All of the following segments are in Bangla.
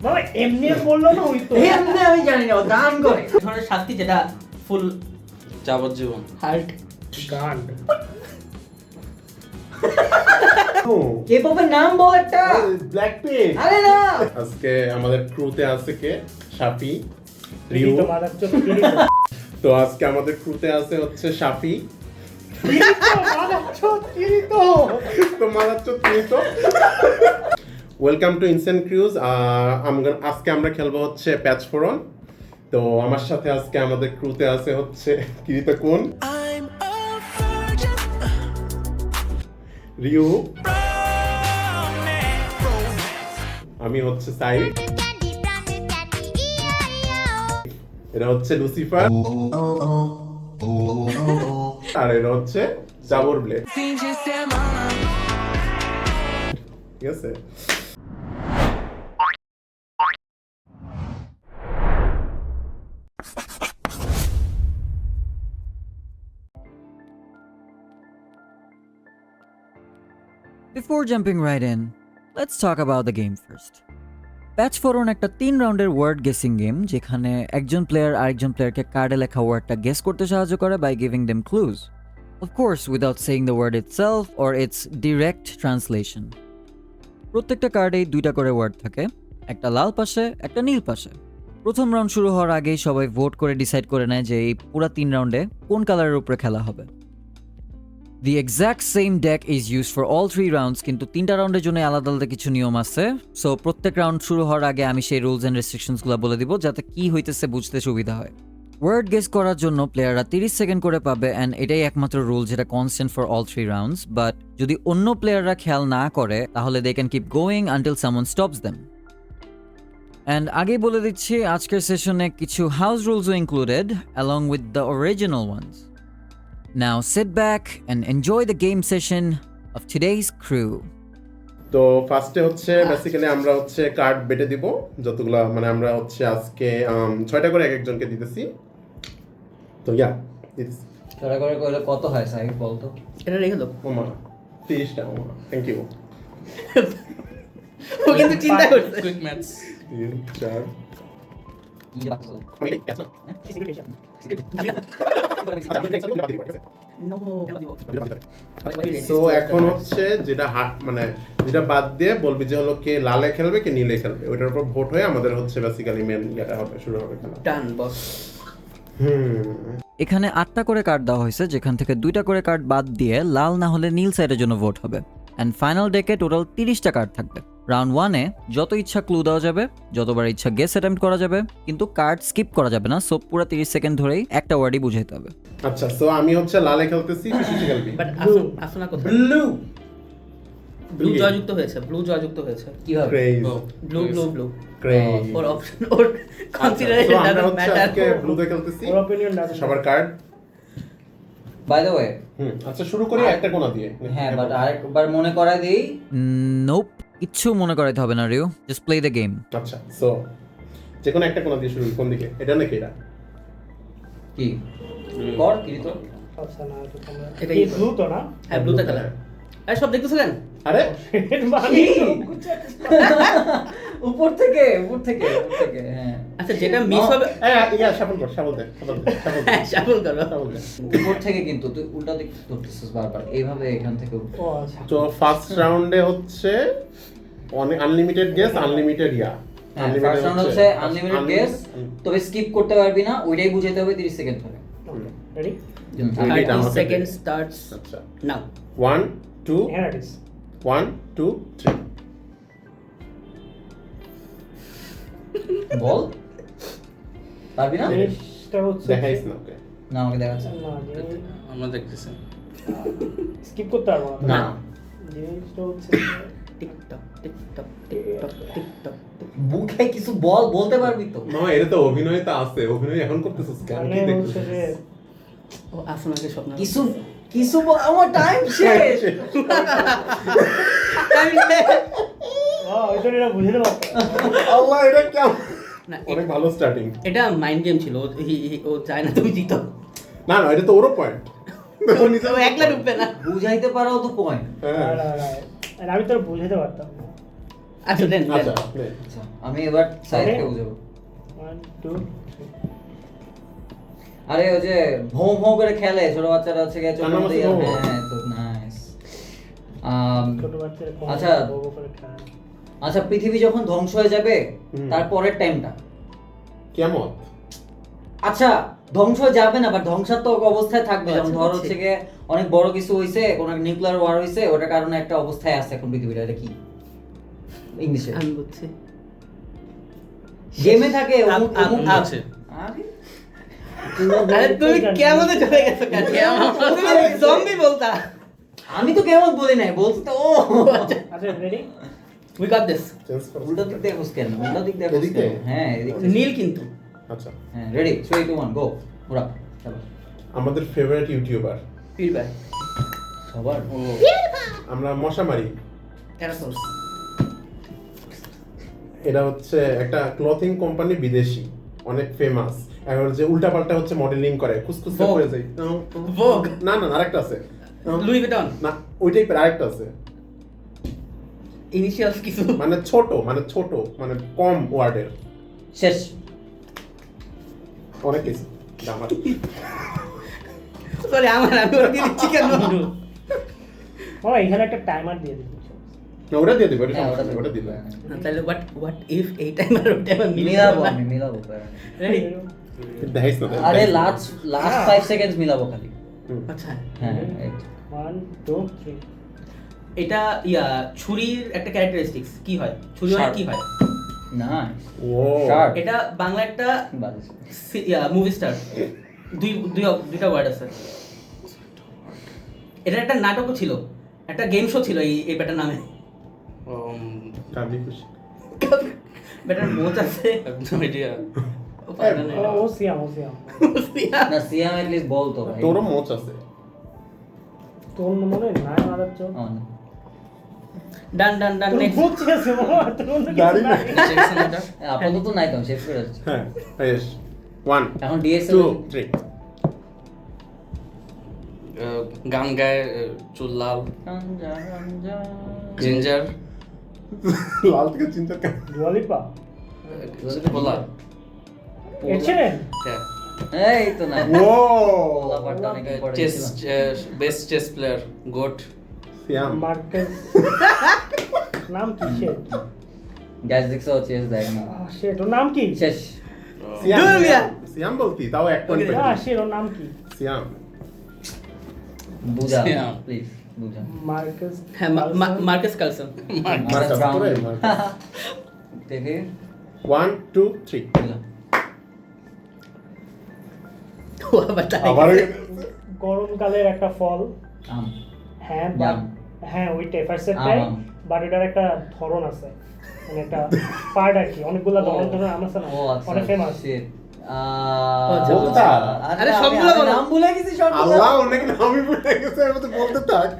বাবা এমনি বললো না ওই তো এমনি আমি জানি না ও গান করে ধরনের শাস্তি যেটা ফুল যাবজ্জীবন। হার্ট গান কে-পপের নাম বল একটা ব্ল্যাকপিঙ্ক। আরে না আজকে আমাদের ক্রুতে আছে কে? শাফি, রিউ। কিরিতো মাদারচোদ কিরিতো তো আজকে আমাদের ক্রুতে আছে হচ্ছে শাফি। মাদারচোদ কিরিতো তো মাদারচোদ কিরিতো। ওয়েলকাম টু ইনসেন্ট ক্রুজ। আজকে আমরা খেলবো হচ্ছে প্যাচ ফোরন। তো আমার সাথে আজকে আমাদের ক্রুতে আছে হচ্ছে কিরিতো কোন, রিউ, আমি হচ্ছে সাই, এটা হচ্ছে লুসিফার, আর এটা হচ্ছে জাবর ব্লেড। ঠিক আছে। Before jumping right in, let's talk about the game first. প্যাচ ফোরন একটা 3 রাউন্ডের ওয়ার্ড গেসিং গেম যেখানে একজন প্লেয়ার আরেকজন প্লেয়ারকে কার্ডে লেখা ওয়ার্ডটা গেস করতে সাহায্য করে by giving them clues. Of course, without saying the word itself or its direct translation. প্রত্যেকটা কার্ডেই 2টা করে ওয়ার্ড থাকে, একটা লাল পাশে একটা নীল পাশে। প্রথম রাউন্ড শুরু হওয়ার আগেই সবাই ভোট করে ডিসাইড করে নেয় যে এই পুরো 3 রাউন্ডে কোন কালারের উপরে খেলা হবে। The exact same deck is used for all 3 rounds, কিন্তু 3টা রাউন্ডের জন্য আলাদা আলাদা কিছু নিয়ম আছে। সো প্রত্যেক রাউন্ড শুরু হওয়ার আগে আমি সেই রুলস এন্ড রেস্ট্রিকশনসগুলো বলে দিব যাতে কি হইতেছে বুঝতে সুবিধা হয়। ওয়ার্ড গেস করার জন্য প্লেয়াররা 30 সেকেন্ড করে পাবে এন্ড এটাই একমাত্র রুল যেটা constant for all 3 rounds. But যদি অন্য প্লেয়াররা খেয়াল না করে তাহলে they can keep going until someone stops them. And আগেই বলে দিচ্ছি আজকের সেশনে কিছু হাউস রুলসও included along with the original ones. Now sit back and enjoy the game session of today's crew. তো ফার্স্টে হচ্ছে বেসিক্যালি আমরা হচ্ছে কার্ড বেটে দিব যতগুলা, মানে আমরা হচ্ছে আজকে 6টা করে এক একজনকে দিতেছি। তো ইয়া দিতেছি। তোরা করে কইলে কত হয় সাইড বল তো এটা রেখে দাও। ওমা 30টা। ওমা থ্যাংক ইউ। ও কিন্তু চিন্তা করছে। Quick maths. 3 4 সো এখন হচ্ছে যেটা মানে যেটা বাদ দিয়ে বলবি যে হলো কে লালে খেলবে কে নীলে খেলবে, ওইটার উপর ভোট হয়ে আমাদের হচ্ছে বেসিক্যালি মেন যেটা হবে শুরু হবে খেলা। ডান বস। এখানে 8টা করে কার্ড দেওয়া হয়েছে যেখান থেকে 2টা করে কার্ড বাদ দিয়ে লাল না হলে নীল সাইডের জন্য ভোট হবে। এন্ড ফাইনাল ডেকে টোটাল 30টা কার্ড থাকবে। রাউন্ড 1-এ যত ইচ্ছা ক্লু দেওয়া যাবে, যতবার ইচ্ছা গেস অ্যাটেম্প্ট করা যাবে, কিন্তু কার্ড স্কিপ করা যাবে না। সো পুরো 30 সেকেন্ড ধরেই একটা ওয়ার্ডই বুঝাইতে হবে। আচ্ছা, সো আমি হচ্ছে লালে খেলতেছি, কিসে খেলবি? বাট আসনা কোথায়? ব্লু ব্লু জয়যুক্ত হয়েছে। ব্লু জয়যুক্ত হয়েছে। কি হবে craze blue blue blue. Craze. Or option or consideration আমরা ডাজন্ট হচ্ছে ম্যাটার। আজকে ব্লুতে খেলতেছি। ওর অপিনিয়ন না সবার কার্ড। বাই দ্য ওয়ে আচ্ছা শুরু করি একটা কোণা দিয়ে। হ্যাঁ বাট আরেকবার মনে করাই দেই নোপ, কিচ্ছু মনে করাইতে হবে না রিউ, জাস্ট প্লে দ্য গেম। আচ্ছা, সো যে কোনো একটা কোণা দিয়ে শুরু করি। কোন দিকে? এটা নাকি এটা? কি কর কি তো আচ্ছা না তো তোমরা এটা এই ব্লু তো না হ্যাঁ ব্লুতে খেলা। আরে সব দেখতেছিলেন? আরে মানে উপর থেকে হ্যাঁ আচ্ছা যেটা মিস হবে ইয়া শাফল কর, শাফল দে, শাফল দে, শাফল দে, শাফল করো। শাফল দে। উপর থেকে কিন্তু তুই উল্টা দিক ধরতেছিস বারবার এইভাবে এখান থেকে ও আচ্ছা তো ফার্স্ট রাউন্ডে হচ্ছে আনলিমিটেড গেস, আনলিমিটেড ইয়া। ফার্স্ট রাউন্ড হচ্ছে আনলিমিটেড গেস, তবে স্কিপ করতে পারবি না, ওইটাই বুঝাইতে হবে 30 সেকেন্ড ধরে। ওকে রেডি 30 seconds starts আচ্ছা now. 1 2 হিয়ার ইট ইজ 1 2 3 বল পারবি না জিনিসটা হচ্ছে দেখাইস না ওকে। না আমাকে দেখাচ্ছে না আমরা দেখতেছি। স্কিপ করতে পারবো না না জিনিসটা হচ্ছে টিকটক টিকটক টিকটক টিকটক। বুকে কিছু বল বলতে পারবি তো মামা এটা তো অভিনয় তো আছে, অভিনয় এখন করতেছিস কেন? মানে কি হচ্ছে যে দেখতেছিস? ও আসনাকে স্বপ্ন। কিছু কিছু আমার টাইম শেষ ওইটা এটা বুঝতে পারতাম আল্লাহ এটা কেমন? না অনেক ভালো স্টার্টিং। এটা মাইন্ড গেম ছিল। ও চায় না তুমি জিতো। না না এটা তো ওরও পয়েন্ট। ও একলা ঢুকবে না। বুঝাইতে পারাও তো পয়েন্ট হ্যাঁ আর আমি তো বুঝতে পারতাম না আচ্ছা দেন আচ্ছা আপনি আচ্ছা আমি এবার সাইদকে বুঝাবো। 1 2 আরে ওই যে ভৌ ভৌ করে খেলে ছোট বাচ্চারা হচ্ছে গিয়ে চোখের কান্নামাছি মধ্যে ভৌ ভৌ। হ্যাঁ তো নাইস। ছোট বাচ্চারা কম আচ্ছা। বড় করে খায়। আচ্ছা পৃথিবী যখন ধ্বংস হয়ে যাবে হুম। তারপরের টাইমটা, কেমন আচ্ছা ধ্বংস হয়ে যাবে না বাট ধ্বংসাত্মক অবস্থায় থাকবে, যেমন আচ্ছা, ধর বুঝছি। হচ্ছে গিয়ে অনেক বড় কিছু হইছে, কোন নিউক্লিয়ার ওয়ার হইছে, ওটার কারণে একটা অবস্থায় আছে এখন পৃথিবীটা, এটা কি ইংলিশে? আমি বুঝছি। গেমে থাকে আপ- আপ- আছে আরে আরে তুমি কেমন চলে গেছো কেন? তুমি জম্বি বলতা। আমি তো কেমন বলি নাই, বলছি তো ও আচ্ছা ready we got this. Change করো উল্টা দিক দিয়ে ঘুষ কেন, উল্টা দিক দিয়ে ঘুষ এদিকে? কেন? হ্যাঁ এদিক থেকে। নীল কিন্তু। আচ্ছা হ্যাঁ রেডি 3 2 1 গো ওরা চলো আমাদের ফেভারিট ইউটিউবার পিউরিফায়ার। সবার ও আমরা মশা মারি। টেরাসোর্স। এটা হচ্ছে একটা ক্লথিং কোম্পানি, বিদেশি, অনেক ফেমাস। এখন যে উল্টাপাল্টা হচ্ছে মডেলিং করে, খুসখুস Vogue. করে যায়। Vogue. না না আরেকটা আছে। Louis Vuitton. না ওই টাইপের আরেকটা আছে। ইনিশিয়ালস কিছু। মানে ছোট মানে কম ওয়ার্ডের শেষ। অনেক কিছু। আমার সরি আমি ওকে দিচ্ছি কেন? ও এখানে একটা টাইমার দিয়ে দিই। না, ওটা দিয়ে দিবে, ওটা হ্যাঁ, সমস্যা নেই, ওটা দিবে। তাহলে হোয়াট ইফ এই টাইম আর ওই টাইম মিলাবো আমি মিলাবো রেডি? দেখাইস না, আরে দেখাইস না। লাস্ট 5 সেকেন্ডস মিলাবো খালি। হুম। আচ্ছা হ্যাঁ right. 1 2 3 এটা ছুরির একটা ক্যারেক্টারিস্টিক্স কি হয়? ছুরি মানে কি হয়? Nice. ও Sharp. এটা বাংলা একটা বাজে। Movie star. দুইটা ওয়ার্ড আছে। এটা একটা নাটকও ছিল, একটা গেম শো ছিল এই ব্যাটার নামে। কাবলি খুশি। ব্যাটার মোচ আছে। একদম আইডিয়া ও পারবে না। ও সিয়াম না সিয়াম at least বলতো ভাই। তোরও মোচ আছে। তোর মনে নাই মারার জন্য ও, না। ডান ডান ডান তোর নেক্সট। বুঝছিস তোর অন্য কিছু দাড়ি নাই। আপাতত নাই তো শেষ করে যাচ্ছে। হ্যাঁ বেশ 1 এখন ডিএসএল 2 3 গান গায়, চুল লাল, জিঞ্জার, লাল থেকে চিন্তা কেন? দুয়ালিপা পোলা, এছিলেন হ্যাঁ, এই তো না ও পোলা পার্টটা অনেক ইম্পর্টেন্ট চেস, ছিল। বেস্ট চেস প্লেয়ার, গোট, সিয়াম মার্কেস নাম কি সে গ্যাস দেখছো চেস দেখ না। সে তোর নাম কি শেষ। সিয়াম দূর মিয়া। সিয়াম বলতি তাও এক পয়েন্ট সে ওর নাম কি সিয়াম বুঝা সিয়াম। প্লিজ বুঝা। মার্কেস হ্যাঁ মার্কাস কালসন। Marcus brown. করে মার্কাস দেখে 1 2 3 বুঝা। ও বাতা। আবার গরমকালের একটা ফল আম। হ্যাঁ জাম। হ্যাঁ ওইটাই ফার্স্টেরটাই আম। বাট এটার একটা ধরন আছে মানে একটা পার্ট আর কি অনেকগুলো ধরন ধরন আম আছে না ও আচ্ছা অনেক ফেমাস shit. আচ্ছা, বলতা। আরে সবগুলো বলো। নাম ভুলে গেছি সবগুলো। আল্লাহ অনেক নামই ভুলে গেছে, আমি তো বলতে থাক।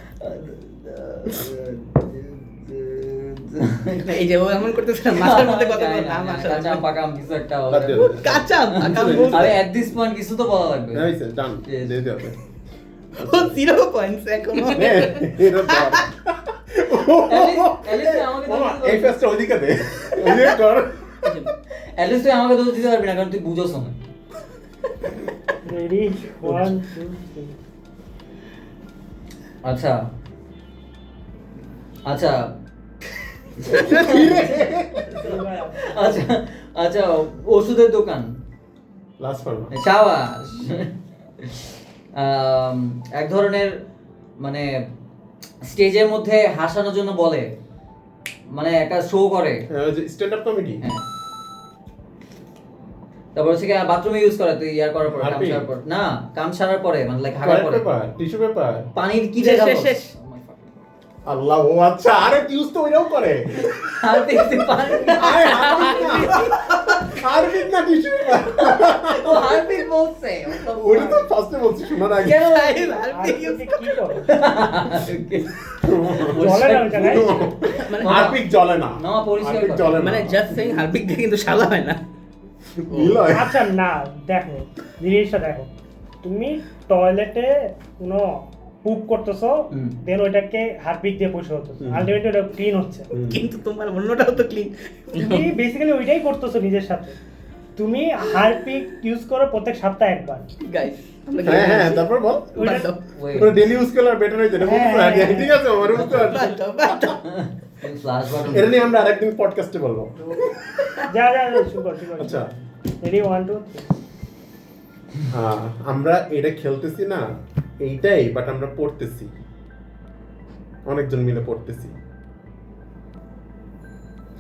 এই যে ও এমন করতেছে না, মাথার মধ্যে কথা বলে নাম আসে কাঁচা পাকা আম কিছু একটা হবে। বাদ দিয়ে দে। কাঁচা আকাম আরে at this point কিছু তো বলা লাগবে। হ্যাঁ, হইছে, done, Yes. দিয়ে দিও আপনি। ও 0 পয়েন্টস এখনো। নে, এটা ধর। at least তুই আমাকে মামা, দোষ দিতে এই পারবি। ফেসটা ওইদিকে দে। ওইদিকে কর। At least তুই আমাকে দোষ দিতে পারবি না কারণ তুই বুঝোস না। রেডি 1 2 3 আচ্ছা আচ্ছা আচ্ছা আচ্ছা ওষুধের দোকান। Last one. সাবাস। এক ধরনের মানে স্টেজের মধ্যে হাসানোর জন্য বলে, মানে একটা শো করে। Stand up comedy. হ্যাঁ। তারপর হচ্ছে কি বাথরুমে ইউজ করে তুই ইয়ার করার পর কাম Harpic? সারার পর না কাম সারার পরে মানে লাইক হাগার পরে পেপার, টিস্যু পেপার। পানির কি শেষ, দেখা শেষ, শেষ। আল্লাহ, ও আচ্ছা, আরে ইউজ তো ওইটাও করে। হারপিক তুই পানি আরে হারপিক না টিস্যু পেপার। ও হারপিক বলছে ওইটা তো ফার্স্টে বলছি শোনার আগে। কেন আর কি করে জলে না ওটা নাই মানে হারপিক জ্বলে না। না, পরিষ্কার হারপিক কথা। জ্বলে না। মানে জাস্ট সেইং হারপিক দিয়ে কিন্তু শালা হয় না। মিল হয়। আচ্ছা না দেখো জিনিসটা দেখো তুমি টয়লেটে কোনো পুপ করতেছো, হুম। দেন ওইটাকে হারপিক দিয়ে পরিষ্কার করতেছো, আলটিমেটলি ওটা ক্লিন হচ্ছে। কিন্তু তোমার অন্যটাও তো ক্লিন। তুমি বেসিক্যালি ওইটাই করতেছো নিজের সাথে। তুমি হারপিক ইউজ করো প্রত্যেক সপ্তাহে একবার। গাইস হ্যাঁ হ্যাঁ, তারপর বল। ওইটা Wait, ওটা ডেলি ইউজ করলে বেটার হইতো, এটা বুঝতে পারি। ঠিক আছে, আমার বুঝতে পারছি। flash button। এটা নিয়ে আমরা আরেকদিন পডকাস্টে বলবো। যা শুরু কর। আচ্ছা, রেডি 1 2 3। আমরা এটা খেলতেছি না এইটাই, বাট আমরা পড়তেছি, অনেকজন মিলে পড়তেছি,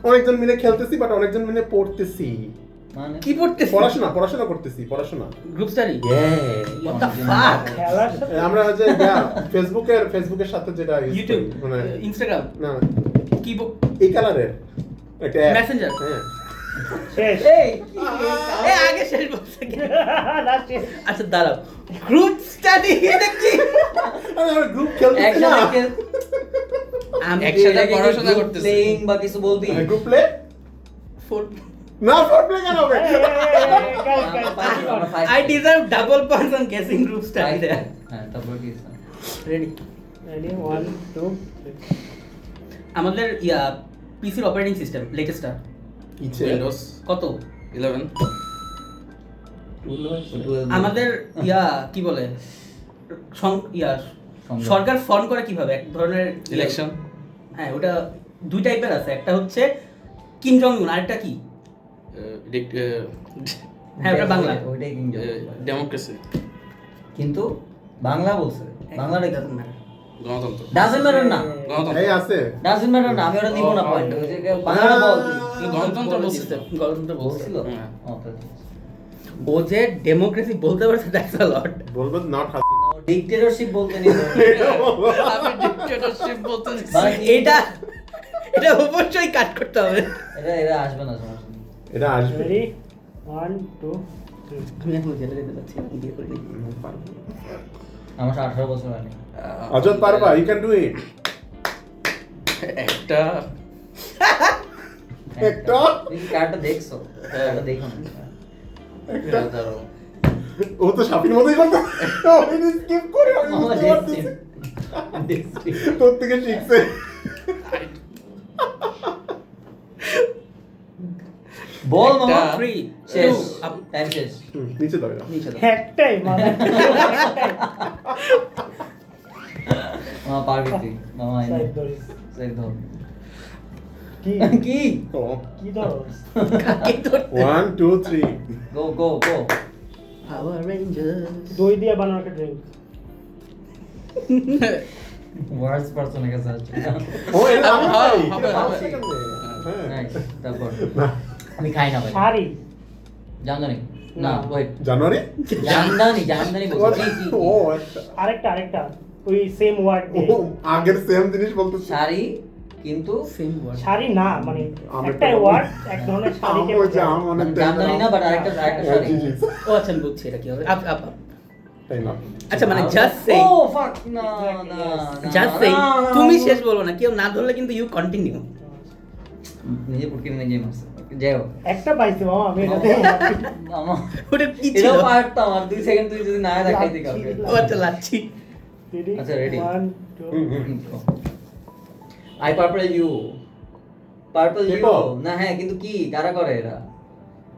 অনেকজন মিলে খেলতেছি, বাট অনেকজন মিলে পড়তেছি। মানে কি পড়তেছ? পড়াশোনা করতেছি, পড়াশোনা। Group study? Yeah. What the fuck? খেলার সাথে আমরা যে ফেসবুকের সাথে যেটা use ইউটিউব, করি, মানে ইনস্টাগ্রাম, না কি এই কালারের একটা app। মেসেঞ্জার? হ্যাঁ। শেষ। এই আগে শেষ বলছে কি? না শেষ। আচ্ছা দাঁড়াও, গ্রুপ স্টাডি এটা কি? আরে আমরা গ্রুপ খেলতেছি না। একসাথে খেল- আমি একসাথে এটাকে কি পড়াশোনা group করতেছি। playing বা কিছু বলবি? গ্রুপ প্লে ফোর- না, ফোর প্লে কেন হবে? আমরা five I play। deserve double points on guessing group study Five there. play। হ্যাঁ, তারপর কি? Ready? রেডি 1 2 3। আমাদের পিসির অপারেটিং সিস্টেম লেটেস্টটা ইচ্ছে। উইন্ডোজ কত? 11। আমাদের কি বলে সংযোগ। সরকার ফর্ম করে কিভাবে? এক ধরনের ইলেকশন। হ্যাঁ, ওটা দুই টাইপের আছে। একটা হচ্ছে কিম জং উন, আরেকটা কি? হ্যাঁ, ওটা বাংলা। ওইটাই কিংডম। ডেমোক্রেসি, কিন্তু বাংলা বলছে, বাংলাটা কি? গণতন্ত্র। ডাজন্ট ম্যাটার না, গণতন্ত্র। এই আছে। ডাজন্ট ম্যাটার না, আমি ওটা নিব না পয়েন্ট। বাংলাটা বল তুই। কিন্তু গণতন্ত্র বলছে। গণতন্ত্র বলছে। বলছিল? হ্যাঁ। ও, তাহলে ঠিক আছে। ও যে ডেমোক্রেসি বলতে পারছে, দ্যাটস আ লট। বলবো নট হাসিনা। ও ডিক্টেটরশিপ বলতে নিল। আমি ডিক্টেটরশিপ বলতে মানে কি? এটা অবশ্যই কাট করতে হবে। এটা আসবে না, সমস্যা নেই। এটা আসবে। রেডি 1 2 3। আমি এখন জেলে যেতে চাচ্ছি, আমি বিয়ে করিনি। আমার 18 বছর হয়নি। অজত পারবা, ইউ ক্যান ডু ইট। একটা একটা? তুই কি কার্ডটা দেখছো? কার্ডটা দেখো না। দাঁড়াও। ও তো সাপির মতোই করতে। আমি স্কিপ করে আমি মামা বুঝতে পারতেছি। দেখছি। তোর থেকে শিখছে। বল একটা- মামা। 3 শেষ। 2 আপ টাইম শেষ। নিচে দাও এটা। নিচে দাও। একটাই মানে একটাই। মামা পারবি তুই। মামা এই নে। সাইড ধরিস। সাইড ধর। কি কি? ও, কি ধরস? কি ধরতে? 1 2 3। গো গো গো। Power Rangers. দই দিয়ে বানানো একটা ড্রিঙ্ক। ওয়ার্ডস পারসনের কাছে আসছে। ও এটা আমি হ্যাঁ, পাই। হবে, এটা হবে। সেকেন্ডে। হ্যাঁ। নাইস। তারপর না, আমি খাই না ভাই। শাড়ি। জামদানি। না, না। ওয়েট। জানুয়ারি? জামদানি বলছি। কি কি? ও আচ্ছা। আরেকটা ওই সেম ওয়ার্ড ও, দিয়ে। আগের সেম জিনিস বলতেছি। শাড়ি কিন্তু Same word. শাড়ি না মানে আমি একটাই তো- ওয়ার্ড এক ধরনের শাড়িকে আম, ওই যে বোঝায়। আম অনেক মানে জামদানি না, বাট আরেকটা শাড়ি। জি, জি। ও আচ্ছা, আমি বুঝছি এটা কি হবে। Up up up. তাই না? আচ্ছা, মানে জাস্ট সে ও ফাক না না। জাস্ট সে তুমি শেষ বলবো না, কেউ না ধরলে কিন্তু ইউ কন্টিনিউ। নিজে পুটকি নিজে মারছে। যাই হোক। একটা পাইছি মামা আমি এটাতে মামা ওটা কি ছিল? এটাও পারতাম, আর 2 সেকেন্ড তুই যদি না দেখাইতে কাউকে। ও আচ্ছা, লাচ্ছি। রেডি আচ্ছা, ready? 1 2 I purple you. Purple you K-pop? না, হ্যাঁ, কিন্তু কি কারা করে এরা?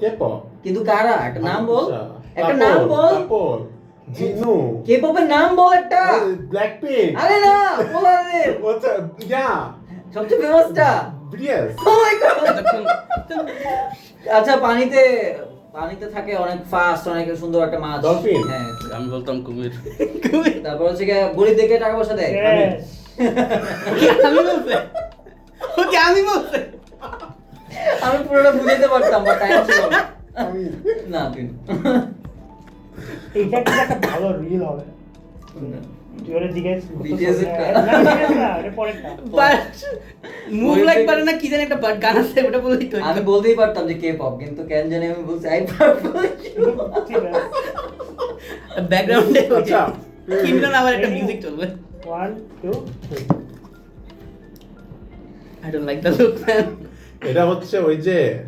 কেপ? কিন্তু কারা? একটা নাম বল। আচ্ছা। একটা নাম বল। কাপল। জিনু। কে-পপের নাম বল একটা। ব্ল্যাকপিঙ্ক। আরে না, বলা রে। আচ্ছা, ইয়া। সবচেয়ে ফেমাসটা। BTS। O my god. এতক্ষণ আচ্ছা, পানিতে থাকে অনেক ফাস্ট, অনেক সুন্দর একটা মাছ। Dolphin? হ্যাঁ। আমি বলতাম কুমির। তারপর হচ্ছে গিয়ে গরিব দেখে টাকা পয়সা দেয়। শেষ। আমি বলছি। ওকে আমি বলছি। আমি পুরোটা বুঝাইতে পারতাম, বাট টাইম ছিল না। আমি না, তুই এইটা কিন্তু একটা ভালো রিল হবে। তুই ওরে জিজ্ঞেস BTS এর টা। না এটা পরেরটা। বাট মুভ লাইক পারে না, কি জানি একটা গান আছে, ওটা বলেই তো। আমি বলতেই পারতাম যে কে পপ, কিন্তু কেন জানি আমি বলছি আই পার্পল। ঠিক আছে ব্যাকগ্রাউন্ডে আচ্ছা। কিমরন আবার একটা মিউজিক চলবে। 1 2 3 I don't like the look man. এটা হচ্ছে ওই যে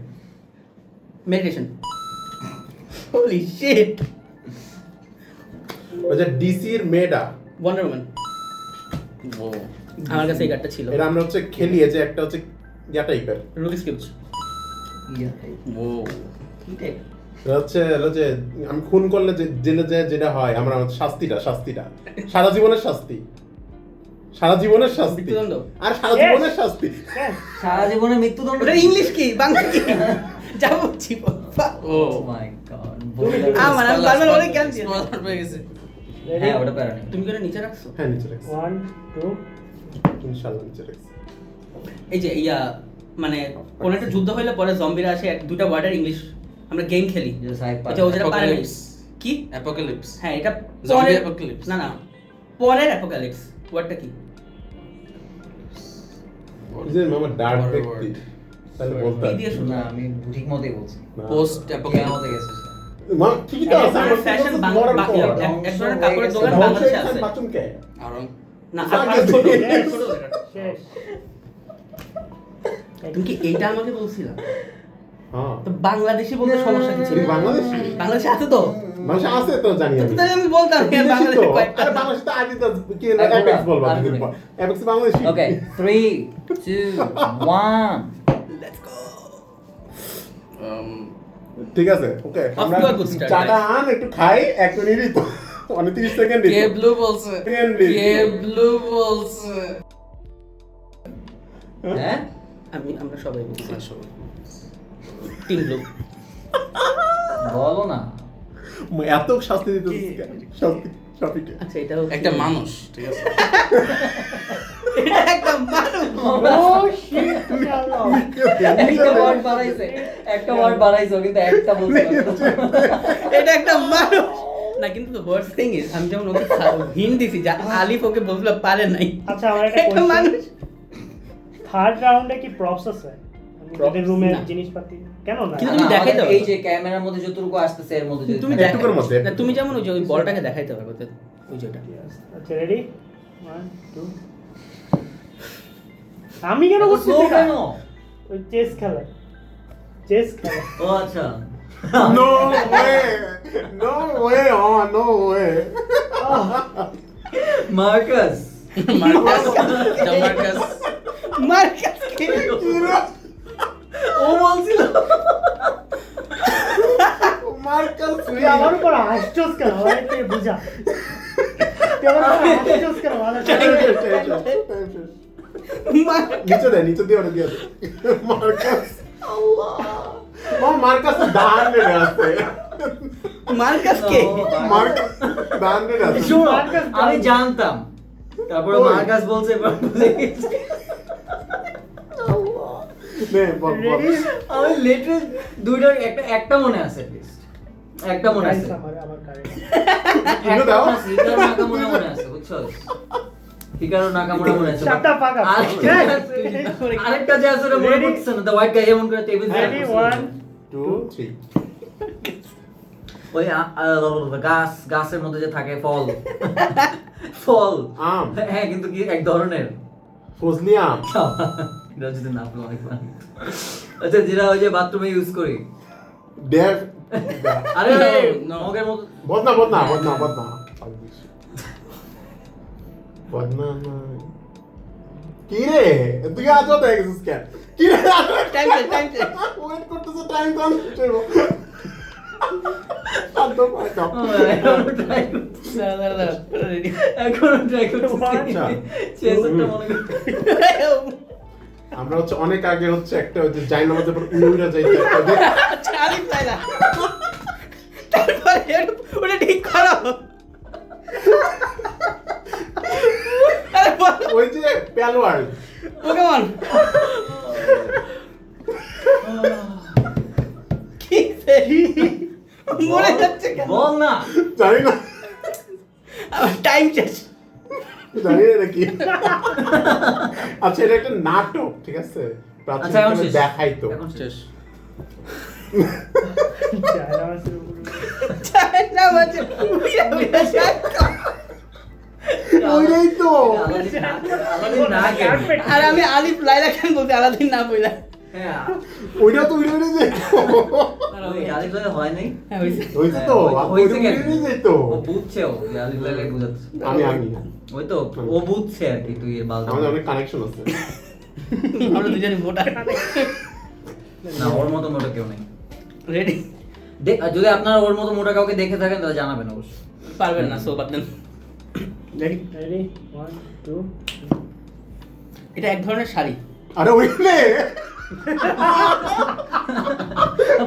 মেডিটেশন। হোলি শিট। ওই যে ডিসির মেয়েটা। Wonder woman. ও আমার কাছে এই কার্ডটা ছিল এটা আমরা হচ্ছে খেলি এই যে একটা হচ্ছে ইয়া টাইপের। রুবিক্স কিউব ও এটা হচ্ছে আমি খুন করলে যে জেলে যে যেটা হয় আমরা শাস্তিটা সারা জীবনের শাস্তি, সারা জীবনের শাস্তি মৃত্যুদণ্ড? আর সারা জীবনের শাস্তি। হ্যাঁ সারা জীবনে মৃত্যুদণ্ড। ওটা ইংলিশ কি বাংলা কি যা বলছি ও Oh my God, আমার আমি বারবার অনেক জ্ঞান দিয়েছি। স্পয়লার পেয়ে গেছে। হ্যাঁ ওটা প্যারা নেই। তুমি কি ওটা নিচে রাখছো? হ্যাঁ নিচে রাখছি, 1 2 ইনশাআল্লাহ নিচে রাখছি। এই যে মানে কোন একটা যুদ্ধ হইলে পরে জম্বিরা আসে দুইটা ওয়ার্ডের ইংলিশ আমরা গেম খেলি যে সাইড আচ্ছা ও যেটা পারে নাই। Apocalypse. কি অ্যাপোক্যালিপস। হ্যাঁ এটা Zombie পরের apocalypse. না পরের অ্যাপোক্যালিপস ওয়ার্ডটা কি এই যে মামা ডার্ক Horror ব্যক্তি word. তাহলে বলতে কি দিয়ে শুরু? না আমি ঠিক মতোই বলছি। পোস্ট কেমন অ্যাপোক্যালিপস। মতে গেছে সে? মা কি কি আছে আমার ফ্যাশন বড় এক ধরনের কাপড়ের দোকান বাংলাদেশে আছে বাথরুম কে আর না আগে আর ছোট শেষ। ছোট শেষ তুমি কি এইটা আমাকে বলছিলা হ্যাঁ তো বাংলাদেশি বলতে সমস্যা কি ছিল তুমি বাংলাদেশি বাংলাদেশে আছে তো মানুষ আছে তো জানি আমি তাহলে আমি বলতাম বিদেশি তো। বাংলাদেশে কয়েকটা আরে বাংলাদেশে তো আগে তো কি একবার, এপেক্স বলবা আর যদি বলি। Apex Bangladeshi okay 3 2 1 let's go ঠিক আছে ওকে Off আমরা to a good start, চাটা guys. আন একটু খাই এক মিনিটই তো মানে 30 সেকেন্ড কে ব্লু বলছে। Second. কে ব্লু বলছে। হ্যাঁ আমরা সবাই বলছি আসলে টিম ব্লু বলো না। এত শাস্তি দিতে শাস্তি টপিকে আচ্ছা এটাও একটা মানুষ, ঠিক আছে? এটা একটা মানুষ ও শিট আল্লাহ একটা ওয়ার্ড বাড়াইছে, একটা ওয়ার্ড বাড়াইছো কিন্তু একটা বলছো না। এটা একটা মানুষ না কিন্তু ওয়ার্স্ট থিং ইজ আমি যেমন ওকে হিন্ট দিছি যা আলিফ ওকে বলতে পারে নাই আচ্ছা আমার একটা একটা মানুষ থার্ড রাউন্ডে কি প্রপস আছে আমাদের রুমের না। জিনিসপাতি কেন না কিন্তু না, তুমি দেখাই আমাদের দাও। এই যে ক্যামেরার মধ্যে যতটুকু আসতেছে এর মধ্যে যদি তুমি থাকে। একটুকুর মধ্যে, না, তুমি যেমন ওই যে ওই বলটাকে দেখাইতে পারবে তো ওই যে ওটা আচ্ছা রেডি 1 2 আমি কেন এত করছি slow এটা? কেন? ওই চেস খেলা চেস খেলা ও আচ্ছা no way no way no way Marcus Marcus, JaMarcus. Marcus কে ও বলছিল মার্কাস তুই আমার উপর হাসছস কেন আমাকে বুঝা তুই আমার উপর হাসছস কেন নিচে দিয়ে ওটা দিয়ে দে। মার্কাস মার্কাস দান রে আছে মার্কাস কে মার্কাস দান রে আছে শোনো, মার্কাস আমি জানতাম তারপরে ওই। মার্কাস বলছে এবার ভুলে গেছি। নে বল বল রেডি আমি লিটারালি দুইটার একটা মনে আছে লিস্ট একটা মনে আছে আমার কারে ইনো দাও হিকারু নাকামুরা মনে আছে বুঝছো হিকারু নাকামুরা মনে আছে Shut the fuck up. আরেকটা যে আছে ওটা মনে Ready? পড়ছে না দ্য হোয়াইট গাই এমন করে টেবিল রেডি 1 2 3 ওই গাছের মধ্যে যে থাকে ফল ফল আম হ্যাঁ কিন্তু কি এক ধরনের ফজলি আম এটা যদি না বলো অনেক ভালো। আচ্ছা যেটা ওই যে বাথরুমে ইউজ করি দেখ আরে No. মগের মতো বদনা বদনা না কি রে তুই আজ তো দেখছিস কেন কি রে টাইম টাইম ওয়েট করতেছ টাইম দাও চলো শান্ত পাকা এখনো ট্রাই করছি আচ্ছা। চেষ্টা মনে করি আমরা হচ্ছে অনেক আগে হচ্ছে একটা ওই যে জাই নামাজের পর উড়ে যাইতে একটা দেখ আচ্ছা আলিফ লাইলা তারপরে ওটা ঠিক করো আরে বলো ওই যে প্যালওয়ার্ড পোকেমন কি সে মরে যাচ্ছে কেন বল না জানি না টাইম শেষ জানি না কি আচ্ছা এটা একটা নাটক ঠিক আছে প্রাচীন আচ্ছা এখন কালে শেষ দেখাইতো এখন শেষ জানামাসের উপরে চাই না বাজে উইরা উইরা যাক ওইটাই তো আলাদিন না কেন? আর আমি আলিফ লাইলা কেন বলতে আলাদিন না বইলা হ্যাঁ ওইটা তো উড়ে উড়ে যে ওই আলিফ লাইলা হয় নাই। হ্যাঁ হয়েছে। হয়েছে তো হ্যাঁ, আপনি হয়েছে কেন? বুঝে নিয়ে তো ও বুঝছে, ও আলিফ লাইলা বুঝাচ্ছে। আমি ওই তো ও বুঝছে আর কি, তুই বাল আমাদের অনেক কানেকশন আছে। আমরা দুজনে মোটা। না, ওর মতো মোটা কেউ নেই। রেডি? যদি আপনারা ওর মতো মোটা কাউকে দেখে থাকেন তাহলে জানাবেন অবশ্যই। পারবেন না, সো বাদ দেন। রেডি? রেডি 1 2 এটা এক ধরনের শাড়ি। আরে ওইখানে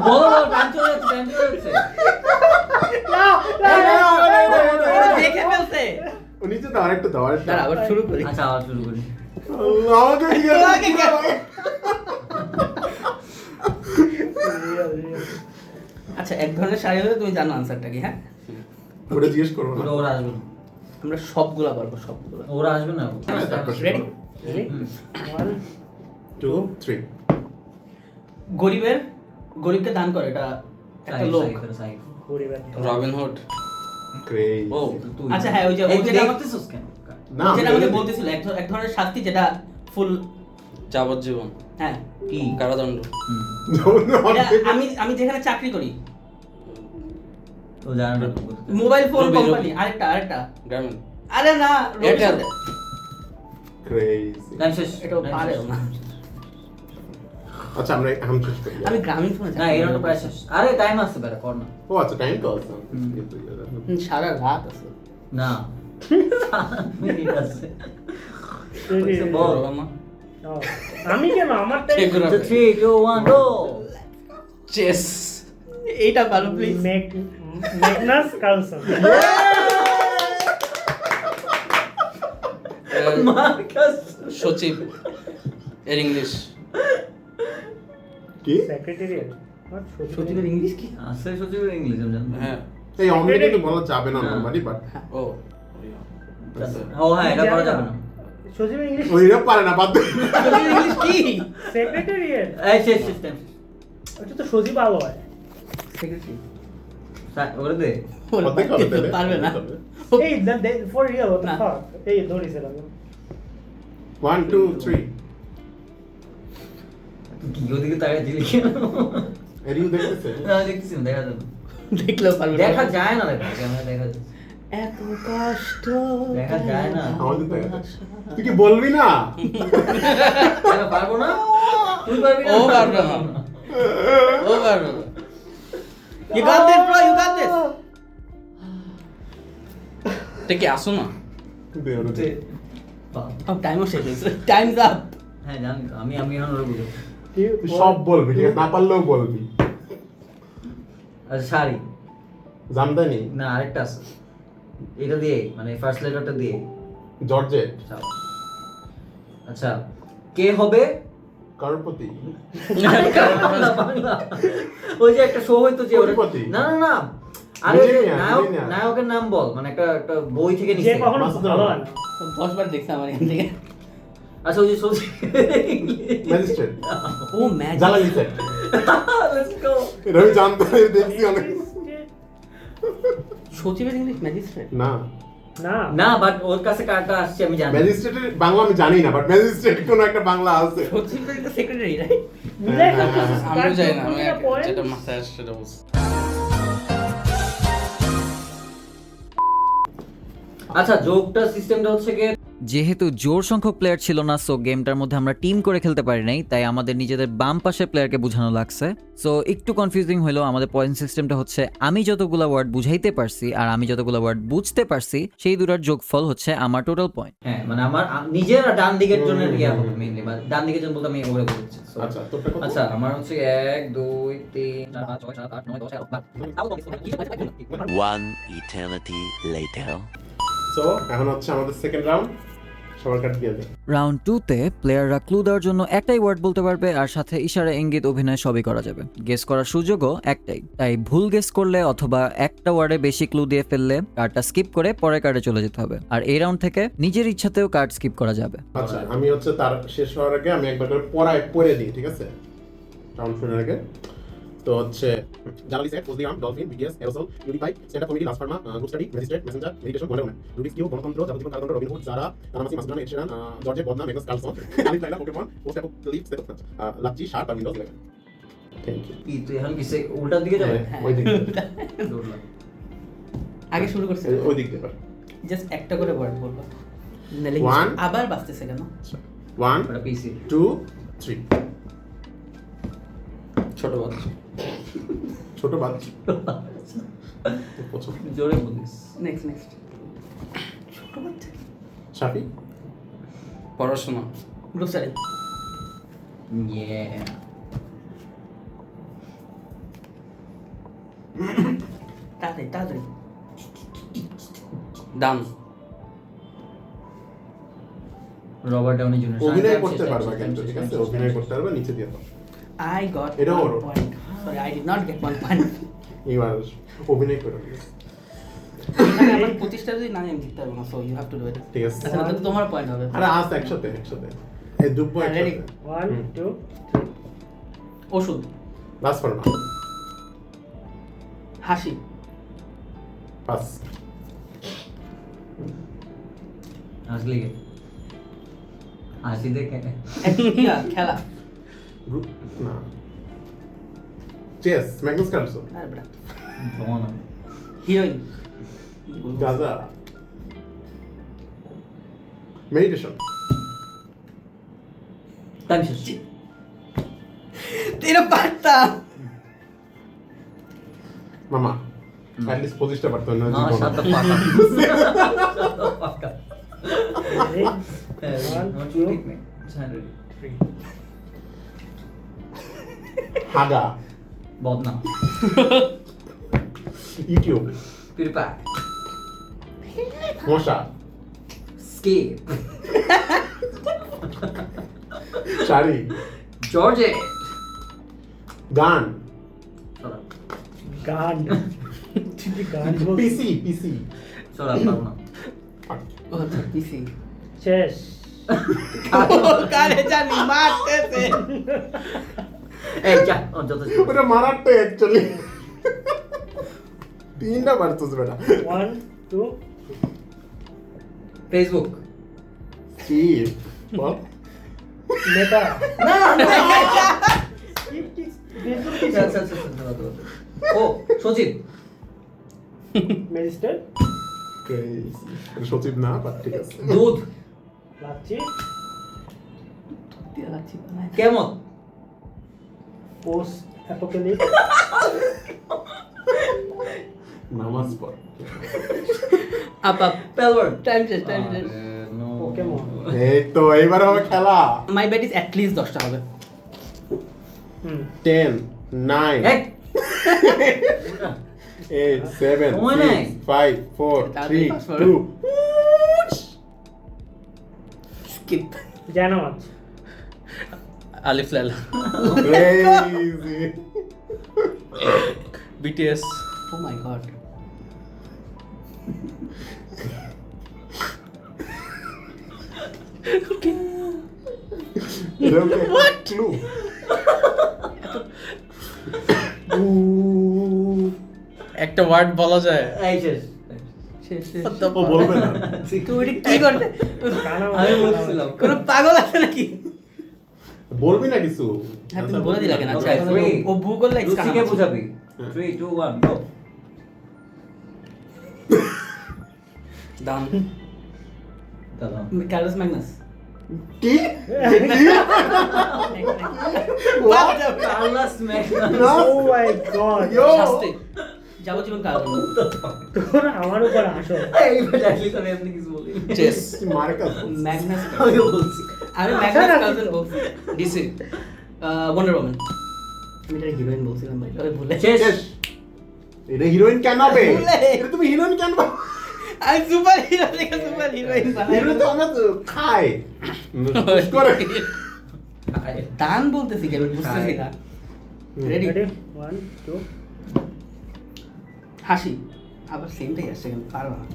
বলো বলো, টাইম চলে যাচ্ছে, টাইম চলে যাচ্ছে। ওরা দেখে ফেলছে। ও নিচে দাও, আরেকটু দাও, আরেকটু দাঁড়া, আবার শুরু করি। আচ্ছা, আবার শুরু করি। আল্লাহ, আমাকে কি তোমাকে কেন? আচ্ছা, এক ধরনের শাড়ি হলে তুমি জানো আনসারটা কি? হ্যাঁ, ওটা জিজ্ঞেস করবো না। ওরা আসবে না। আমরা সবগুলা পারবো, সবগুলা। ওরা আসবে না। রেডি? রেডি হুম। 1 2 3 গরিবকে দান করে, এটা একটা লোক। সাইড। পরিবার রবিন হুড। ক্রেজি। ও তুই। আচ্ছা, হ্যাঁ, ওই যে এই, ও তুই যেটা দেখতেছিস কেন? না যেটা আমি আমাকে বলি। বলতেছিল, এক ধরনের শাস্তি যেটা ফুল। যাবজ্জীবন হ্যাঁ, কি? কারাদণ্ড। হুম। এটা আমি যেখানে চাকরি করি, ও জানে না। মোবাইল ফোন রবি, কোম্পানি। রবি। আরেকটা। গ্রামীণ। আরে না, রবির এয়ারটেল। সাথে। ক্রেজি। টাইম শেষ। এটাও টাইম পারে শেষ। না। আচ্ছা আমরা হাম শেষ করি। আমি গ্রামীণ ফোনে না, এর তো প্রায় শেষ। আরে টাইম আছে বেটা, কর না। ও আচ্ছা টাইম তো আছে। সারা রাত আছে। না। মিনিট আছে। রেডি আচ্ছা, বল। রোহানা। আমি কেন আমারটাই ঠিক করে। 3 2 1 গো। চেস। এইটা ভালো প্লিজ। Magnus Carlsen Marcus. সচিব এর ইংলিশ। কি? সেক্রেটারিয়েট সচিবের ইংলিশ কি? আছে সচিবের ইংলিশ আমি জানি। হ্যাঁ। এই অমনিকে তো বলা যাবে না না। নরমালি, বাট ও ও হ্যাঁ, এটা করা যাবে না। সচিবের ইংলিশ ওইরা পারে না, বাদ দে। সচিবের ইংলিশ কি? সেক্রেটারিয়েট এই শেষ শেষ টাইম। ওটা তো সচিব আলো হয় সেক্রেটারি। ওরে দে। অর্ধেক হবে তাহলে। পারবে না। এই ফর রিয়েল what না। the fuck এই ধরেছিলাম 1 2 3 কি ওদিকে তাকাই দিলি কেন? এরিও দেখতেছে। না, দেখতেছি না, দেখা যাবে না। দেখলেও পারবে না। দেখা যায় না, দেখা ক্যামেরা দেখা যায়। এত কষ্ট দেখা যায় না। আমাদের দেখা যাচ্ছে। তুই কি বলবি না? কেন পারবো না? তুই পারবি না? ও পারবে না। ও পারবে না। You got this, bro, you got this. এটা কি আসো না? দে ওরে দে। বাহ। Oh, টাইমও শেষ হয়েছে। Time's up. হ্যাঁ জানি তো, আমি এখন ওরা বুঝো। তুই সব বলবি, ঠিক আছে? না পারলেও বলবি। আচ্ছা, শাড়ি। জামদানি, না, আরেকটা আছে। এটা দিয়ে, মানে ফার্স্ট লেটারটা দিয়ে। জর্জেট, আচ্ছা, কে হবে? কারপতি, বাংলা, বাংলা। ওই যে একটা শো হইতো যে ওরা- কোটিপতি। না না না, আরে ওই যে মিলেনিয়া, নায়ক, মিলেনিয়া। নায়কের নাম বল, মানে একটা একটা বই থেকে যে নিছে। কখনো মাসুদ ভালো রানা। হয় না 10 বার দেখছি আমার এখান থেকে। আচ্ছা, ওই যে সজি। ম্যাজিস্ট্রেট, ও ম্যাজিক। জ্বালানি সেট। Let's go. এটা আমি জানতাম, আমি দেখছি অনেক। সচিবের ইংলিশ ম্যাজিস্ট্রেট। না, না না, বাট ওর কাছে কার্ডটা আসছে আমি জানি। ম্যাজিস্ট্রেটের বাংলা আমি জানি না, বাট ম্যাজিস্ট্রেট কোন একটা বাংলা আছে। সচিবের একটা সেক্রেটারি, রাইট? মিলাই হ্যাঁ, ফেলতেছিস, হ্যাঁ, আমিও জানি না, কার আমি কোনটা point? যেটা মাথায় আসছে সেটা বলছি। আচ্ছা, জোকটা সিস্টেমটা হচ্ছে কি, যেহেতু জোর সংখ্যক প্লেয়ার ছিল না, সো গেমটার মধ্যে আমরা টিম করে খেলতে পারি নাই, তাই আমাদের নিজেদের বাম পাশের প্লেয়ারকে বোঝানো লাগছে। সো একটু কনফিউজিং হলো। আমাদের পয়েন্ট সিস্টেমটা হচ্ছে আমি যতগুলো ওয়ার্ড বুঝাইতে পারছি আর আমি যতগুলো ওয়ার্ড বুঝতে পারছি সেই দুটার যোগফল হচ্ছে আমার টোটাল পয়েন্ট। হ্যাঁ মানে আমার নিজের আর ডান দিকের জন্য ইয়া হবে মেইনলি, মানে ডান দিকের জন্য বলতে আমি ওরে বলছি। So, আচ্ছা, তোরটা কত? আচ্ছা, আমার হচ্ছে 1 2 3 4 5 6 7 8 9 10 11 One eternity later. সো এখন হচ্ছে আমাদের সেকেন্ড রাউন্ড, সবার কাট দিয়ে দে। রাউন্ড 2-তে প্লেয়াররা ক্লু দেওয়ার জন্য একটাই ওয়ার্ড বলতে পারবে আর সাথে ইশারা, ইঙ্গিত, অভিনয় সবই করা যাবে। গেস করার সুযোগও একটাই, তাই ভুল গেস করলে অথবা একটা ওয়ার্ডে বেশি ক্লু দিয়ে ফেললে কার্ডটা স্কিপ করে পরের কার্ডে চলে যেতে হবে। আর এই রাউন্ড থেকে নিজের ইচ্ছাতেও কার্ড স্কিপ করা যাবে। আচ্ছা, আমি হচ্ছে তার শেষ হওয়ার আগে আমি একবার করে পড়ে দিই, ঠিক আছে? রাউন্ড শুরুর আগে তো হচ্ছে জার্নালি সেট, ওজিয়াম, dolphin, BTS, aerosol, unify, centre committee, last pharma, group study, magistrate, messenger, meditation, one Rubik's cube, গণতন্ত্র, যাবতীয় কারণতন্ত্র, রবিন হুড, যারা, তানামাসি, মাসুদানা, এড শিরান, জর্জে, বদনা, ম্যাগনাস কার্লসন, আলিফ লাইলা, পোকেমন, পোস্ট অ্যাপোক্যালিপস, লাচ্চি, শার্প আর উইন্ডোজ 11। থ্যাংক ইউ কি তুই এখন কিসে উল্টার দিকে যাবে? ওই দিক দিয়ে। দৌড়লাম। আগে শুরু করছি ওই দিক দিয়ে পার। জাস্ট একটা করে ওয়ার্ড বলবো নাহলে One. আবার বাঁচতেছে কেন 1 ওটা পিসি 2 3 ছোট বাচ্চা। ছোট বাচ্চা তোর পছন্দ। জোরে বলিস। নেক্সট ছোট বাচ্চা শাফি পড়াশোনা। গ্রোসারি ইয়ে তাড়াতাড়ি ডান। রবার্ট ডাউনি জুনিয়র অভিনয় করতে পারবা কিন্তু ঠিক আছে অভিনয় করতে পারবা নিচে দিয়ে দাও I got এটাও 1 ওর। point. Sorry, I did not get 1 point. এবার অভিনয় করো এখানে আমার 25টা যদি না আমি জিততে পারবো না, so you have to do it. ঠিক আছে আচ্ছা, তাহলে তো তোমার পয়েন্ট হবে। আরে আজ একসাথে এই দুব্বো হ্যাঁ, ready? একসাথে 1 2 3 ওষুধ, লাস্ট ফর না হাসি, পাস আসলে কি আসি দেখে খেলা, গ্রুপ না চেস ম্যাগনাস কার্লসন আর বড় ভ্রমণ হিরোইন, গাজা মেডিটেশন টাইম শেষ তেরা পারতাম। মামা অ্যাট লিস্ট 25টা পারতো না না জীবন শান্ত পাকা শান্ত পাকা ready 1 2 3 হাগা বদনা ইউটিউব পিরপা মশা স্কেপ শাড়ি জর্জে গান সরা গান তুই গান বল পিসি সরা পারবো না ও তো পিসি শেষ কারে জানি মারতেছে। এই যা ও যত ওটা মারারটা অ্যাকচুয়ালি তিনটা পারতোস বেটা 1 2 ফেসবুক কি বল নেতা না ফেসবুক আচ্ছা ও সচিব ম্যাজিস্ট্রেট সচিব না বাট ঠিক আছে দুধ লাচ্ছি দিয়া লাচ্ছি বানায়। কেমন পোস্ট অ্যাপোক্যালিপস নামাজ পড় আপ পেলওয়ার্ড টাইম শেষ। পোকেমন এই তো এইবার হবে খেলা মাই বেট ইজ অ্যাট লিস্ট 10টা হবে। 10 9 এক 8 7 সময় নাই। 5 4 তাড়াতাড়ি 3 pass করো। 2 স্কিপ জানো আজ Alif Laila. crazy BTS. Oh my God what clue একটা ওয়ার্ড বলা যায়। এই শেষ শেষ শেষ। ও বলবে না তুই ওটা কি করতে গানা আমি বলছিলাম কোনো পাগল আছে নাকি? বলবি না কিছু হ্যাঁ তুমি বলে দিলা কেন? আচ্ছা Okay, এখন three. ও ভূগোল লাইক লুসিকে বুঝাবি 3 2 1 গো ডান। দাদা কার্লোস ম্যাগনাস। কি কার্লাস Magnus O my god Yo! শাস্তি যাবতীয় কারণ। তোরা আমার উপর আসো এই ব্যাটালি তো এমনি কিছু বলি চেস। মার্কাস ম্যাগনাস আমি বলছি আমি ম্যাগনাস কার্লসন বলছি। ডিসি। Wonder woman. আমি এটা হিরোইন বলছিলাম ভাই, ওই ভুলে। শেষ এটা হিরোইন কেন হবে ভুলে। এটা তুমি হিরোইন কেন পাবে আমি সুপার হিরো থেকে সুপার হিরোইন হিরোইন তো আমরা তো খাই করে দান বলতেছি কেন বুঝতেছি না। রেডি রেডি 1 2 হাসি আবার সেমটাই আসছে কেন পারবা না।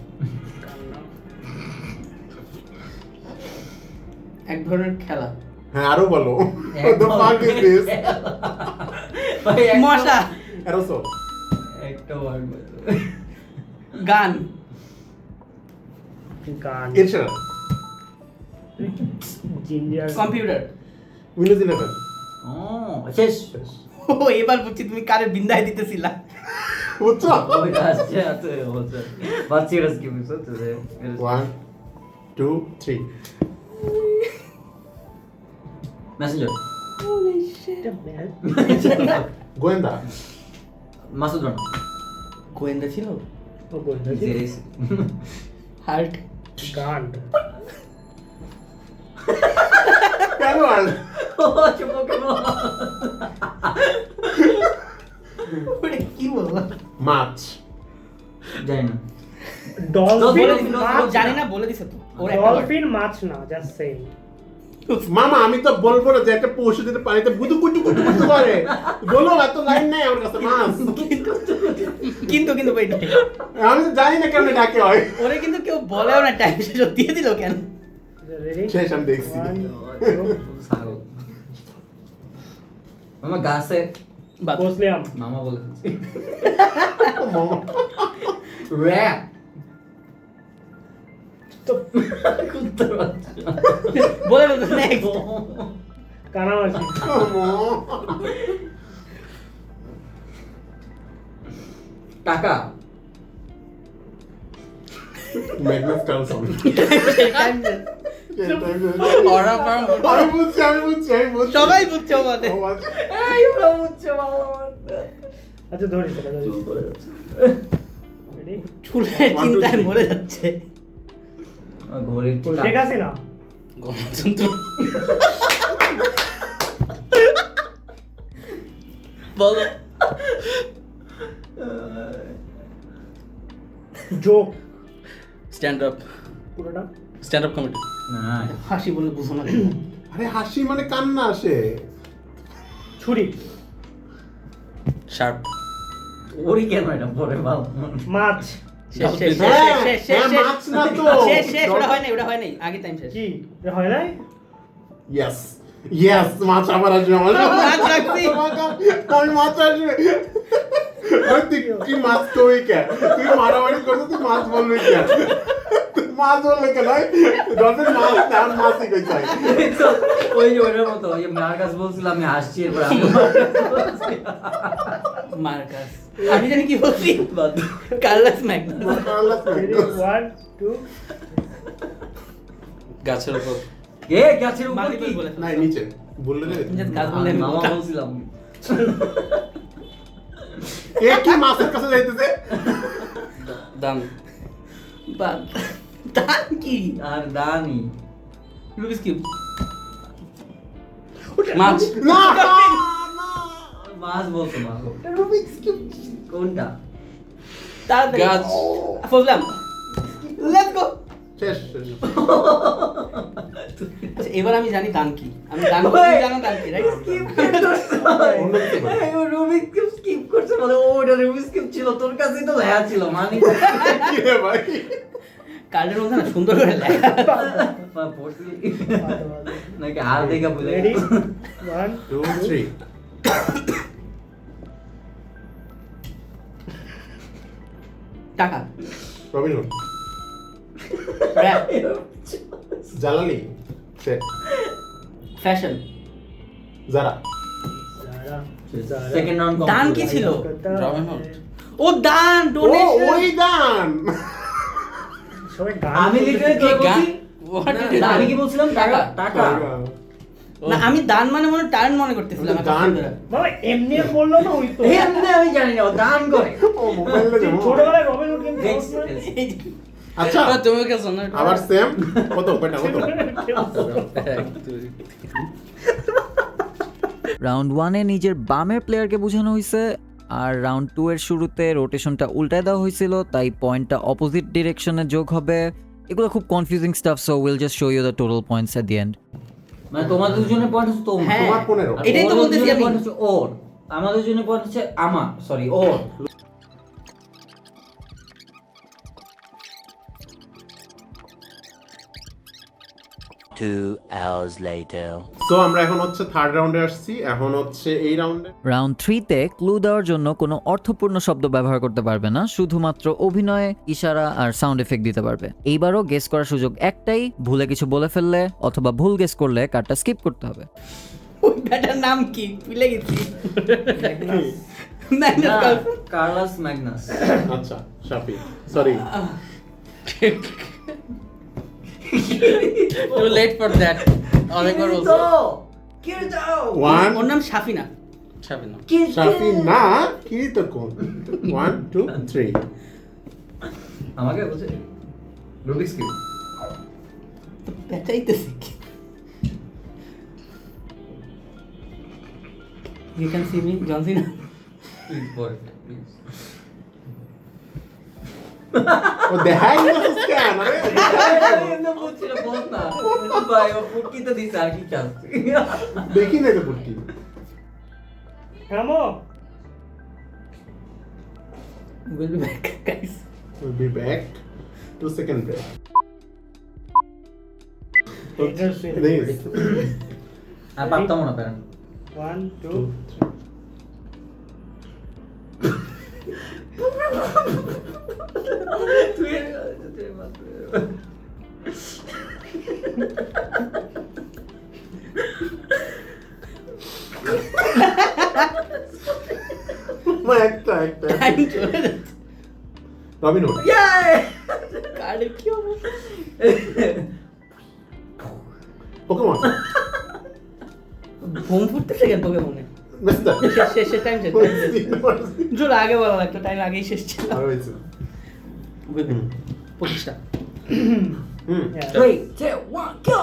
এক ধরনের খেলা, হ্যাঁ আরো বলো what the fuck is this ভাই মশা, aerosol একটা ওয়ার্ড গান, গান ইরশাদ জিঞ্জার কম্পিউটার, উইন্ডোজ 11 ও শেষ ও এবার বুঝছি তুমি কারে বিন্দায় দিতেছিলা। বুঝছো? ওইটা আসছে আছে হচ্ছে বাচ্চি রাস্কি বুঝছো তো 1 2 3 মেসেঞ্জার গোয়েন্দা মাসুদ রানা গোয়েন্দা ছিল। ও বললো যে জেরিস হার্ট গান কেন আর ও চুপকেমন ওটা কি বলবো মাছ জানি না ডলফিন ডলফিন, মাছ জানি না, বলে দিছে তো ওর একটা word। ডলফিন মাছ না জাস্ট সেইং মামা আমি তো বলবো না যে একটা পশু যেটা পানিতে বুদু কুটু কুটু কুটু করে বলো এত লাইন নাই আমার কাছে মাছ কিন্তু কিন্তু wait, আমি তো জানি না কেমনে ডাকে হয় ওরে কিন্তু কেউ বলেও না টাইম শেষ দিয়ে দিল কেন? রেডি শেষ আমি দেখছি ছাগল মামা গাছে বাদ। বসলিয়াম মামা বলে ফেলছে মামা র‍্যাপ তো কুত্তার বাচ্চা বলে বলতো নেক্সট। কানামাছি টাকা ম্যাগনাস কার্লসন অরা ফার্ম আমি বুঝছি সবাই বুঝছে আমাদের। ও আচ্ছা। এই ওরা উচ্চ মামা আচ্ছা ধরি সেটা ধরি রেডি চুলের চিন্তায় মরে যাচ্ছে। ঘড়ির শেখ হাসিনা গণতন্ত্র বলো জোক স্ট্যান্ড আপ পুরোটা কমেডি না হাসি বলে বুঝো না। আরে হাসি মানে কান্না আসে ছুরি শার্প ওরই কেন এটা পরে ভালো মাছ শেষ শেষ হ্যাঁ, শেষ শেষ হ্যাঁ, শেষ মাছ না তো। শেষ শেষ ওটা হয় নাই, ওটা হয় নাই, আগে টাইম শেষ। কি এটা হয় নাই ইয়েস মাছ আবার আসবে আমার মাছ রাখছি। আমি মাছ আসবে ওই তুই মাছ কই কে তুই মারামারি করছিস তুই মাছ বলবি কে তুই মাছ বললে কেন ডলফিন মাছ না মাছই কই চাই ওই যে ওটার মতো ওই যে মার্কাস বলছিলাম আমি হাসছি এরপর আমি মার্কাস আমি জানি কি বলছি, কার্লাস ম্যাগনাস। রেডি 1 2 গাছের উপর এ গাছের উপর মাল্টিপল কি বলে না নিচে বললে যে just গাছ বললে আমি মামা বলতাম। বলছিলাম এ কি মাছের কাছে যাইতেছে দান বাদ। দান কি? আর দানি রুবিক্স কিউব। মাছ না মাছ বলতো মা রুবিক্স কিউব কোনটা তাড়াতাড়ি গাছ ফজলাম, লেটস গো। শেষ আচ্ছা এবার আমি জানি দান কি, আমি দান কি ওই! জানো দান কি, রাইট? স্কিপ করতে অন্য কিছু বলো। ও রুবিক কিউব স্কিপ করছে বলে ওটা রুবিক কিউব ছিল তোর কাছেই তো লেখা ছিল মানে কি রে ভাই কার্ডের মধ্যে না সুন্দর করে লেখা। পড়ছি নাকি আর দেখা বুঝে রেডি 1 2 3 টাকা, রবিন হুড র‍্যাপ, জালালি সেট ফ্যাশন। যারা সেকেন্ড রাউন্ড দান কি ছিল? রবিন হুড ও দান, ও ডোনেশন। ওই দান সবাই গান আমি লিটারালি কি তোর গান? বলছি What did you না, do? আমি কি বলছিলাম টাকা টাকা না আমি দান মানে মনে টার্ন মনে করতেছিলাম। দান। বাবা এমনি বললো না ওই তো এমনি আমি জানি না ও দান করে ও মোবাইলে তুই ছোটবেলায় রবিন হুড গেম দেখছি, খেলছিস না? দেখছি। আচ্ছা তুমি কেছো না আবার সেম কত কয়টা কত রাউন্ড 1-এ নিজের বামের প্লেয়ারকে বোঝানো হয়েছে, আর রাউন্ড 2 এর শুরুতে রোটেশনটা উল্টায় দেওয়া হয়েছিল, তাই পয়েন্টটা অপোজিট ডিরেকশনে যোগ হবে। এগুলো খুব confusing stuff, so will just show you the total points at the end. মানে তোমাদের দুজনের পয়েন্ট হচ্ছে তোমার হ্যাঁ। তোমার 15 আর এটাই তো ওর বলতেছি দুজনের আমি। point হচ্ছে ওর আমাদের জন্য পয়েন্ট হচ্ছে আমার সরি ওর 2 hours later. সো আমরা এখন হচ্ছে থার্ড রাউন্ডে আসছি এখন হচ্ছে এই রাউন্ডে রাউন্ড 3-তে ক্লু দেওয়ার জন্য কোনো অর্থপূর্ণ শব্দ ব্যবহার করতে পারবে না, শুধুমাত্র অভিনয়, ইশারা আর সাউন্ড এফেক্ট দিতে পারবে। এইবারও গেস করার সুযোগ একটাই, ভুলে কিছু বলে ফেললে অথবা ভুল গেস করলে কার্ডটা স্কিপ করতে হবে। ওই ব্যাটার নাম কি ভুলে গেছি না, ম্যাগনাস কার্লাস ম্যাগনাস। আচ্ছা Shafi sorry to late for that অনেকবার বলছি ওয়ান ওর নাম সাফিনা ছাবি না শাফি না কিরিতো কোন 1 2 3 আমাকে বলছে রুবিক্স কিউব। তো পেঁচাইতেছে কি you can see me John Cena please বল প্লিজ। ও দেখাই না স্ক্যান আরে দেখি না তো পুটকি থামো। Will be back guys we'll be back 2 second break Interesting. this আর পারতাম না প্যারেন্ট। 1 2 একটা টাইম চলে যাচ্ছে রবিন হুড কার্ডের কি অবস্থা পোকেমন ঘুম ফুটতেছে কেন তোকে মনে মিস্টার শেষ টাইম শেষ জোর আগে বলা লাগতো টাইম আগেই শেষ ছিল আর হয়েছে প্রতিষ্ঠা Yeah. 3 2 1 go।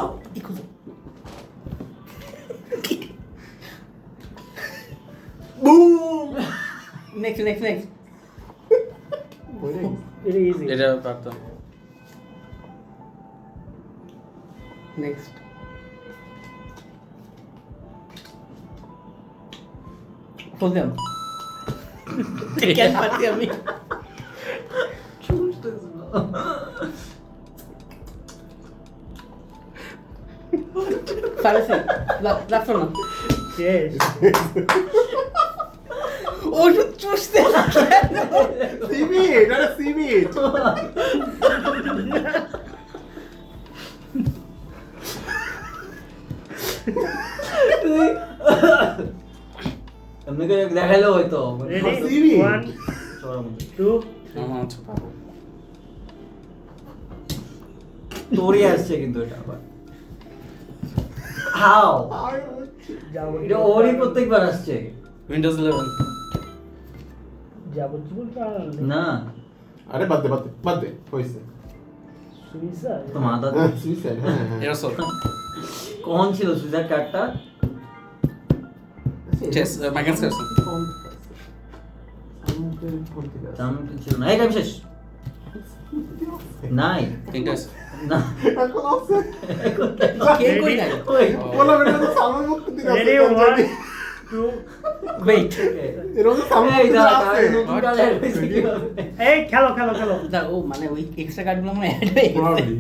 Broom next Very easy. এটা পারতাম নেক্সট বলতাম কেন পারছি আমি পারছি লাফ না Yes. ওষুধ চুষতে সিবি এটা সিবি এমনি করে দেখাইলেও হয়তো। Ready? 1 2 আমার হচ্ছে পাবো তোরই আসছে কিন্তু এটা আবার। হাউ এটা ওরই প্রত্যেকবার আসছে উইন্ডোজ 11 যাবতীয় কারণ না। আরে বাদ দে হইছে সুইসাইড তো মাথা সুইসাইড হ্যাঁ এরসল কোন ছিল সুইসাইড কার্ডটা? চেস ম্যাগনাস কার্সন জানতে ছিল না। এই টাইম শেষ। নাই তিনটা আছে না। এখন আছে কে কই না ওই বলা বেটা তো সালমান মুক্তি দিন আছে রেডি 1 2 ওয়েট এরকম সালমান এই মুক্তি দাঁড়া, আছে নতুন কার্ড অ্যাড হয়েছে কিভাবে? এই খেলো ও মানে ওই এক্সট্রা কার্ডগুলো মনে অ্যাড হয়ে গেছে Probably.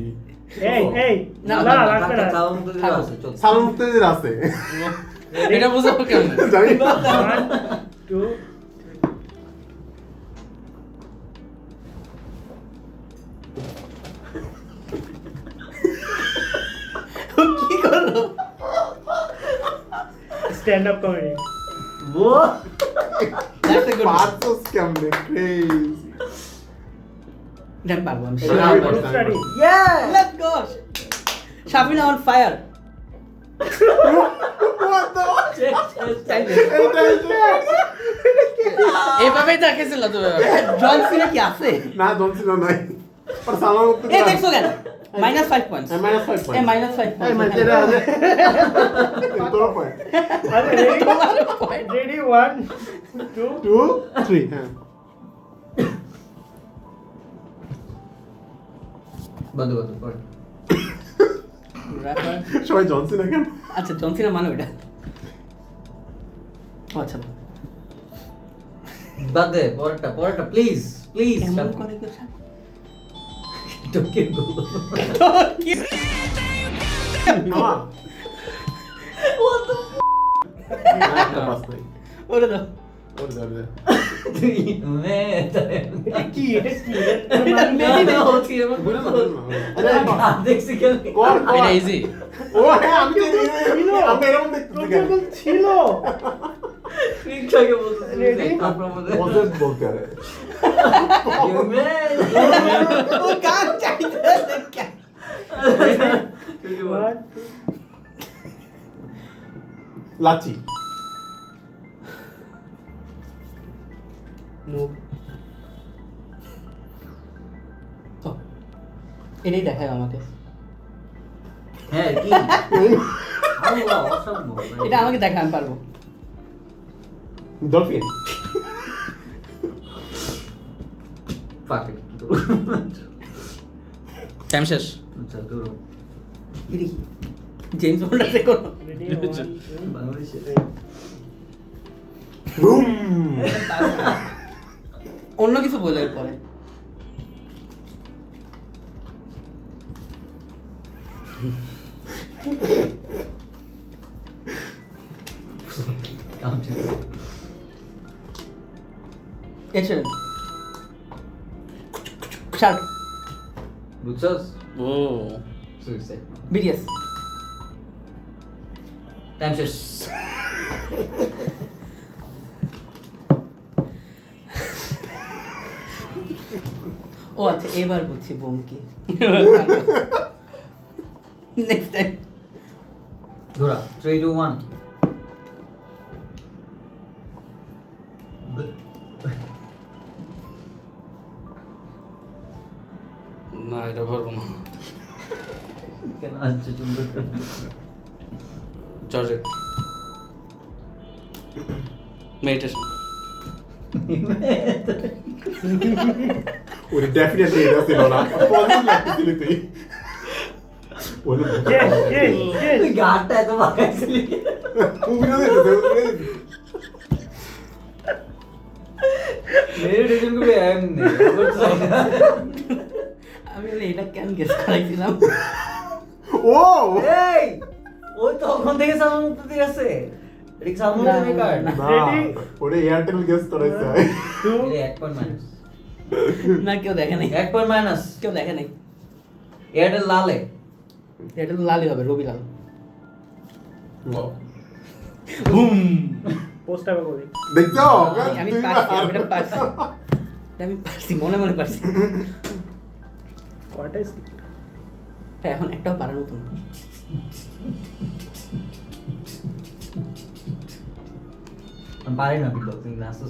এই না, না না, লাগবে না কার্ডটা কাউন্ট করে দেওয়া আছে, চল। সালমান মুক্তি দিন আছে এটা বুঝাবো কেমন জানি 1 2 কি করলো স্ট্যান্ড আপ কমেডি ও That's a good one. পাঁচশো কেমনে ক্রেজি এটা পারবো আমি এটা sure. পারবো। Study yeah Let's go. Shafina on fire. What the এইভাবেই দেখেছিল তো জন সিনা কি আছে না জনসিনা নাই पर সালমান মুক্তি এ দেখছো কেন -5 points -5 points এ -5 এই points মানে এটা তোর পয়েন্ট আরে রেডি 1 2 2 3 হ্যাঁ বন্ধ কর। Rapper. সবাই জনসিনা কেন আচ্ছা জন সিনা মানে ওটা আচ্ছা বাদ দে, পরেরটা প্লিজ কেমন করে কেউ সাথে টোকে গো। আমার একটা পাস নাই ওরে দাও ওর দরজা তুই মে এটা কি না না হচ্ছে এমন বুঝলাম না, বুঝলাম না। আরে দেখছি কেন? কর এটা ইজি ও হ্যাঁ আমি তো আমি এরকম দেখতে যখন ছিল একটু আগে বলতেছি Ready? আপনার মধ্যে পজেস বলতে আরে ও গান চাইতেছে কেন? 1 লাচি মুভ ও, এটাই দেখায় আমাকে। হ্যাঁ কি আল্লাহ অসম্ভব এটা আমাকে দেখা আমি পারবো। ডলফিন পাকে টাইম শেষ আচ্ছা দূর এটা কি? জেমস বন্ডের রেকর্ড। রেডি 1 বাংলাদেশে বুম অন্য কিছু বলে পরে। এসে শার্ক বুঝছস ও সুইসাইড বিটিএস টাইম শেষ ও আচ্ছা এবার বুঝছি বোম কি। নেক্সট টাইম ধরা 3 2 1 না এটা পারবো না কেন আসছে চুম্বক জর্জেট মেডিটেশন ওরে ডেফিনেটলি এটা ছিল না পজেস লাগতেছিল তুই ওরে yes yes yes তুই গাড়টা এত বাগাইছিলি মুভিটা দেখতে মেডিটেশন করে এমনি আমি বলি এটা কেন গেস করাইছিলাম। ও এই ওই তখন থেকে সামুদ্র দিয়ে আছে রিক সামুদ্র না, থেকে কাট না। না Ready? ওরে এয়ারটেল গেস্ট করাইছে 2 1 পয়েন্ট মাইনাস না কেউ দেখে নাই, 1 পয়েন্ট মাইনাস কেউ দেখে নাই। এয়ারটেল লালে এটা তো লালই হবে, রবি লাল। পোস্ট আবার করি দেখছো আমি পারছি, আমি এটা পারছি, এটা আমি পারছি, মনে মনে পারছি। কয়টা হ্যাঁ, এখন একটাও পারার মতো না। আমি পারি না বিপ্লব তুমি নাচছো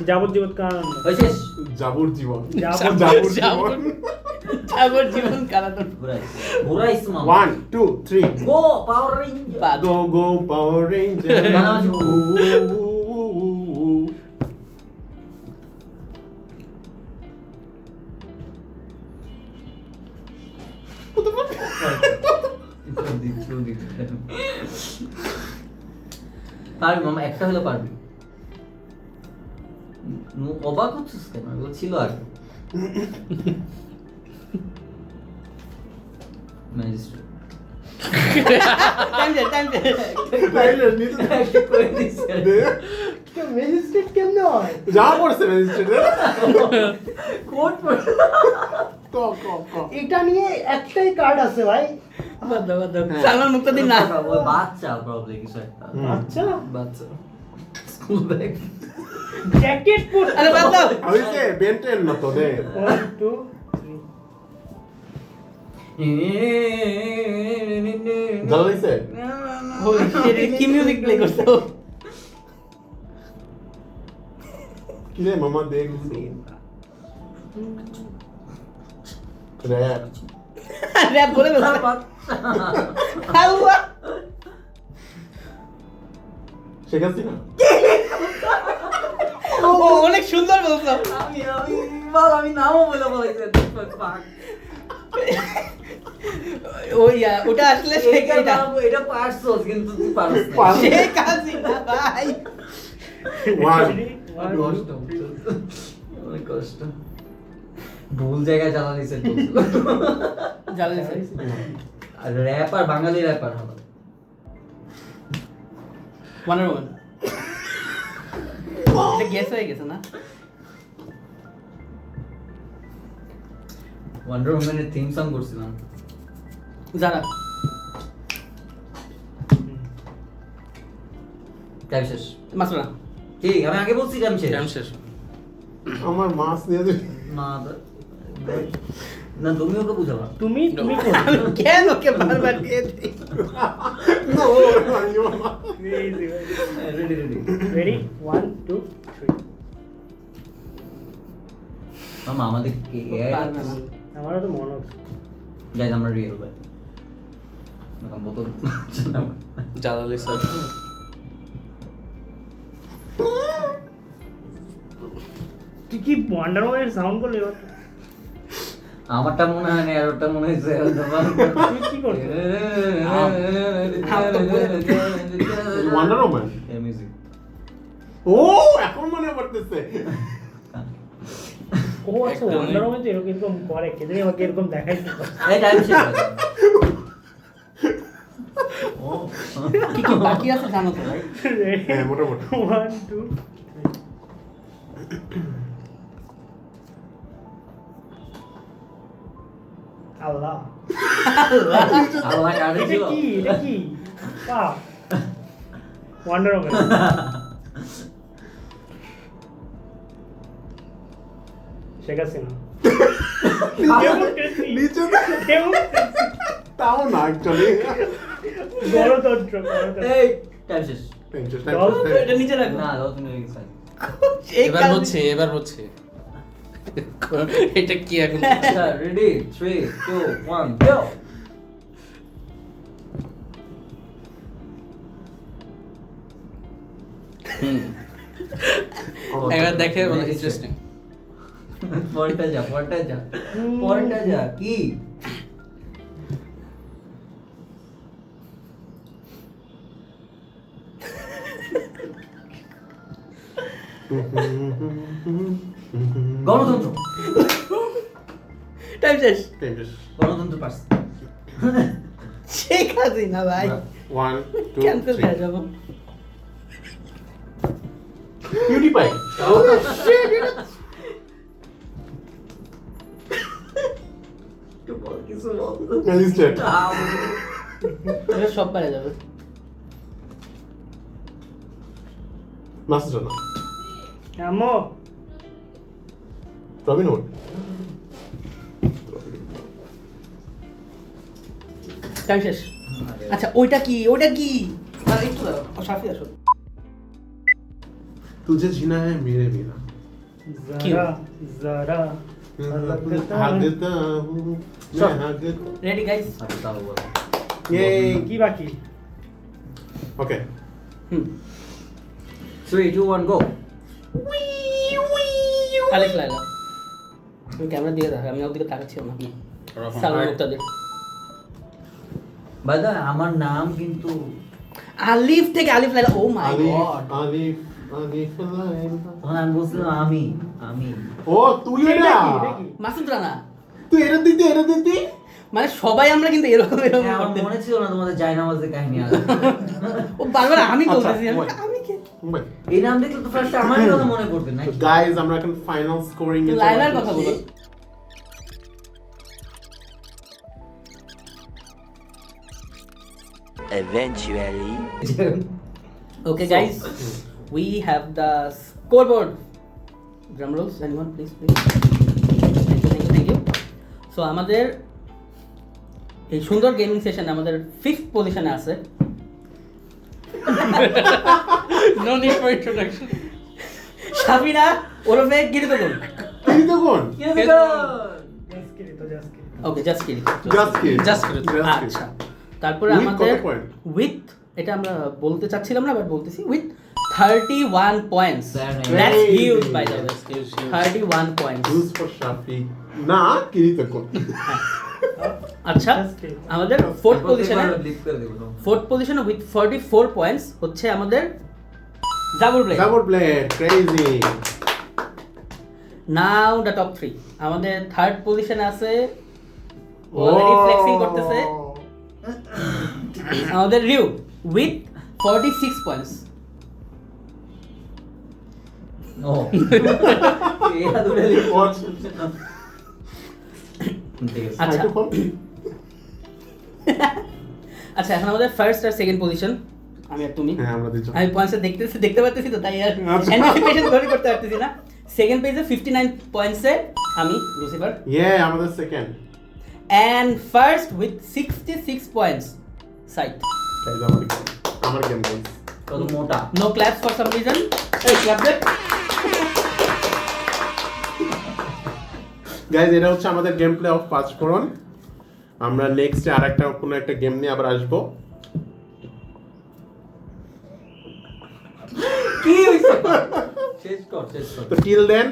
যাবজ্জীবন কারণ ওই শেষ জাবুর জীবন যাবজ্জীবন জাবুর জীবন তারপর জীবন কালাতন ঘুরাইস ঘুরাইস মামা 1 2 3 গো পাওয়ার রেঞ্জার বাদ। Go go Power Ranger. গানা আছে। পারবি মামা, একটা হলে পারবি। অবাক হচ্ছিস কেন? এগুলো ছিল আগে। ম্যাজিস্ট্রেট টাইম টাইম Trailer নিতে একটা করে দিছে। দে। ম্যাজিস্ট্রেট কেমনে হয় যা পড়ছে ম্যাজিস্ট্রেটের কোট পড়ে। ক ক ক এটা নিয়ে একটাই কার্ড আছে ভাই বাদ দাও, বাদ দাও। সালমান মুক্তাদির না। ওই বাচ্চা প্রবলেম কিছু একটা। আচ্ছা বাচ্চা স্কুল ব্যাগ জ্যাকেট পরে আরে বাদ দাও। হইছে বেন্টেন না তো দে 1 2 জানা হইছে Holy shit, এটা কি মিউজিক প্লে করছো? কি রে মামা দেখ র‍্যাপ র‍্যাপ বলে বলছো। আল্লাহ। শেখাচ্ছি না ও অনেক সুন্দর বলছো। আমি নামও বলে বলাইছি। ওটা আসলে শেখ এটা। এটা পারছস কিন্তু তুই পারছ না। শেখ হাসিনা ভাই। 1 কষ্ট অনেক কষ্ট। ভুল জায়গায় চালা দিছে তো। জানলে আর র্যাপার বাঙালি র্যাপার হলো। Wonder one. এটা গেস হয়ে গেছে না? ওয়ান্ডার ওম্যানের থিম সং করছিলাম। যারা টাইম শেষ। মাসুরা ঠিক, আমি আগে বলছি টাইম শেষ। টাইম শেষ। আমার মাছ নিয়ে যাবে না না, তুমি ওকে বুঝাবা। তুমি আমি কেন ওকে বারবার দিয়ে দিই? Ready ready. রেডি 1 2 3 মামা আমাদের কি পারবে না। আমারও তো মনে হচ্ছে গাইজ আমরা রিয়েল ভাই। এখন বোতল জালালি স্যার। তুই কি ওয়ান্ডার ওম্যানের সাউন্ড করলি এবার? আমারটা মনে হয় না, আর ওটা মনে হয়েছে। তুই কি করছিস? Wonder woman. মিউজিক। ও এখন মনে পড়তেছে। ও আচ্ছা, ওয়ান্ডার ওম্যান তো এরকম করে, কে জানি আমাকে এরকম দেখাইছে। এই টাইম শেষ। ও কি কি বাকি আছে জানো তো ভাই? হ্যাঁ মোটামুটি। 1 2 আল্লাহ, আল্লাহ কারে এটা ছিল। কি? এটা কি? বাহ, ওয়ান্ডার ওম্যান। শেখ হাসিনা। নিচে তাও না অ্যাকচুয়ালি। গণতন্ত্র। এই টাইম শেষ। এটা নিচে রাখো। না দাও তুমি এক্সাইট। এবার হচ্ছে, এবার হচ্ছে। এটা কি এখন? আচ্ছা রেডি 3 2 1 গো। এবার দেখে মানে ইন্টারেস্টিং। পরেরটা যা পরেরটা যা কি? গণতন্ত্র। টাইম শেষ। গণতন্ত্র পাস। শেখ হাসিনা ভাই। 1 2 ক্যান্সেল 3 হয়ে যাবো। PewDiePie। Alistar। এটা সব পারে যাবে। মাস্টার না। আম্মু, রবিন হুড। টাইম শেষ। আচ্ছা ওইটা কি? ওইটা কি? একটু দাঁড়াও, সাফি আসো। तुझे जीना है मेरे बिना। যারা যারা भागता हूँ मैं भागता। Ready guys? আচ্ছা তাও বল। ये কি বাকি? ओके। 3 2 1 গো। আলিফ লাইলা। তুমি ক্যামেরা দিয়ে দেখো, আমি ওদিকে তাকাচ্ছিও না। সালমান মুক্তাদির। বাই দ্য আমার নাম কিন্তু আলিফ থেকে আলিফ লাইলা। ও মাই आलिफ গড। आलिफ आलिफ लाइला। তখন আমি বলছিলাম আমি। ओ तू ये ना এটা কি? মাসুদ রানা। तू एरा दीदी মানে সবাই আমরা কিন্তু এরকম এরকম হ্যাঁ, আমার করতে- মনে ছিল না তোমাদের জায়নামাজের কাহিনী আছে। ও বারবার আমি আচ্ছা, বলতেছি। wait. আমি কে? এই নাম দেখলে তো ফার্স্ট আমারই কথা মনে পড়বে না। गाइस আমরা এখন ফাইনাল স্কোরিং এ লাইলার কথা বলো। Eventually. Okay guys, we have the scoreboard. Drum rolls, anyone please. Thank you. So আমাদের এই সুন্দর গেমিং সেশন আমাদের 5th পজিশনে আছে No need for introduction. Sabina ওরফে গিরিতগুন। তুই তো কোন ওকে জাস্ট কিরি। জাস্ট কি Just kidding. আচ্ছা তারপরে With আমাদের কত point? উইথ এটা আমরা বলতে চাচ্ছিলাম না বাট বলতেছি with 31 points. That's huge by the way. Huge, huge. 31 points. Use for Shafi না কিরি তো কোন আচ্ছা আমাদের 4th পজিশনে লিফট করে দেব। 4th পজিশনে উইথ 44 পয়েন্টস হচ্ছে আমাদের জাবর blade. Double blade crazy now the top 3 আমাদের 3rd পজিশনে আছে অলরেডি ফ্লেক্সিং করতেছে আমাদের রিউ উইথ 46 পয়েন্টস। ও এরা দুটো লিফট What? ঠিক আছে। আচ্ছা আচ্ছা কোন আচ্ছা এখন আমাদের ফার্স্ট আর সেকেন্ড পজিশন আমি আর তুমি হ্যাঁ আমরা দুজন আমি পয়েন্টস দেখতে পারতেছি তো তাই আর আচ্ছা। অ্যান্টিসিপেশন ধরে করতে পারতেছি না। সেকেন্ড পেজে 59 পয়েন্টসে আমি লুসিফার, আমাদের second and first with 66 points Said. Guys আমার গেম গাইস কত মোটা। No claps for some reason. Hey, clap that. Guys এটা হচ্ছে আমাদের গেম প্লে অফ পাঁচফোড়ন। আমরা নেক্সট আরেকটা কোনো একটা গেম নিয়ে আবার আসবো। কি হইছে? শেষ কর। তো টিল দেন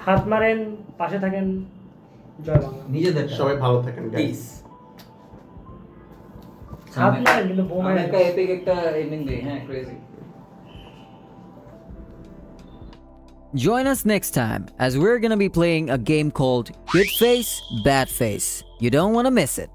হাত মারেন, পাশে থাকেন, জয় বাংলা। নিজেদের সবাই ভালো থাকেন গাইস। Peace. হাত মারেন কিন্তু বোমা আমরা একটা এপিক একটা এন্ডিং দেই, হ্যাঁ crazy. Join us next time as we're gonna be playing a game called Good Face, Bad Face. You don't wanna miss it.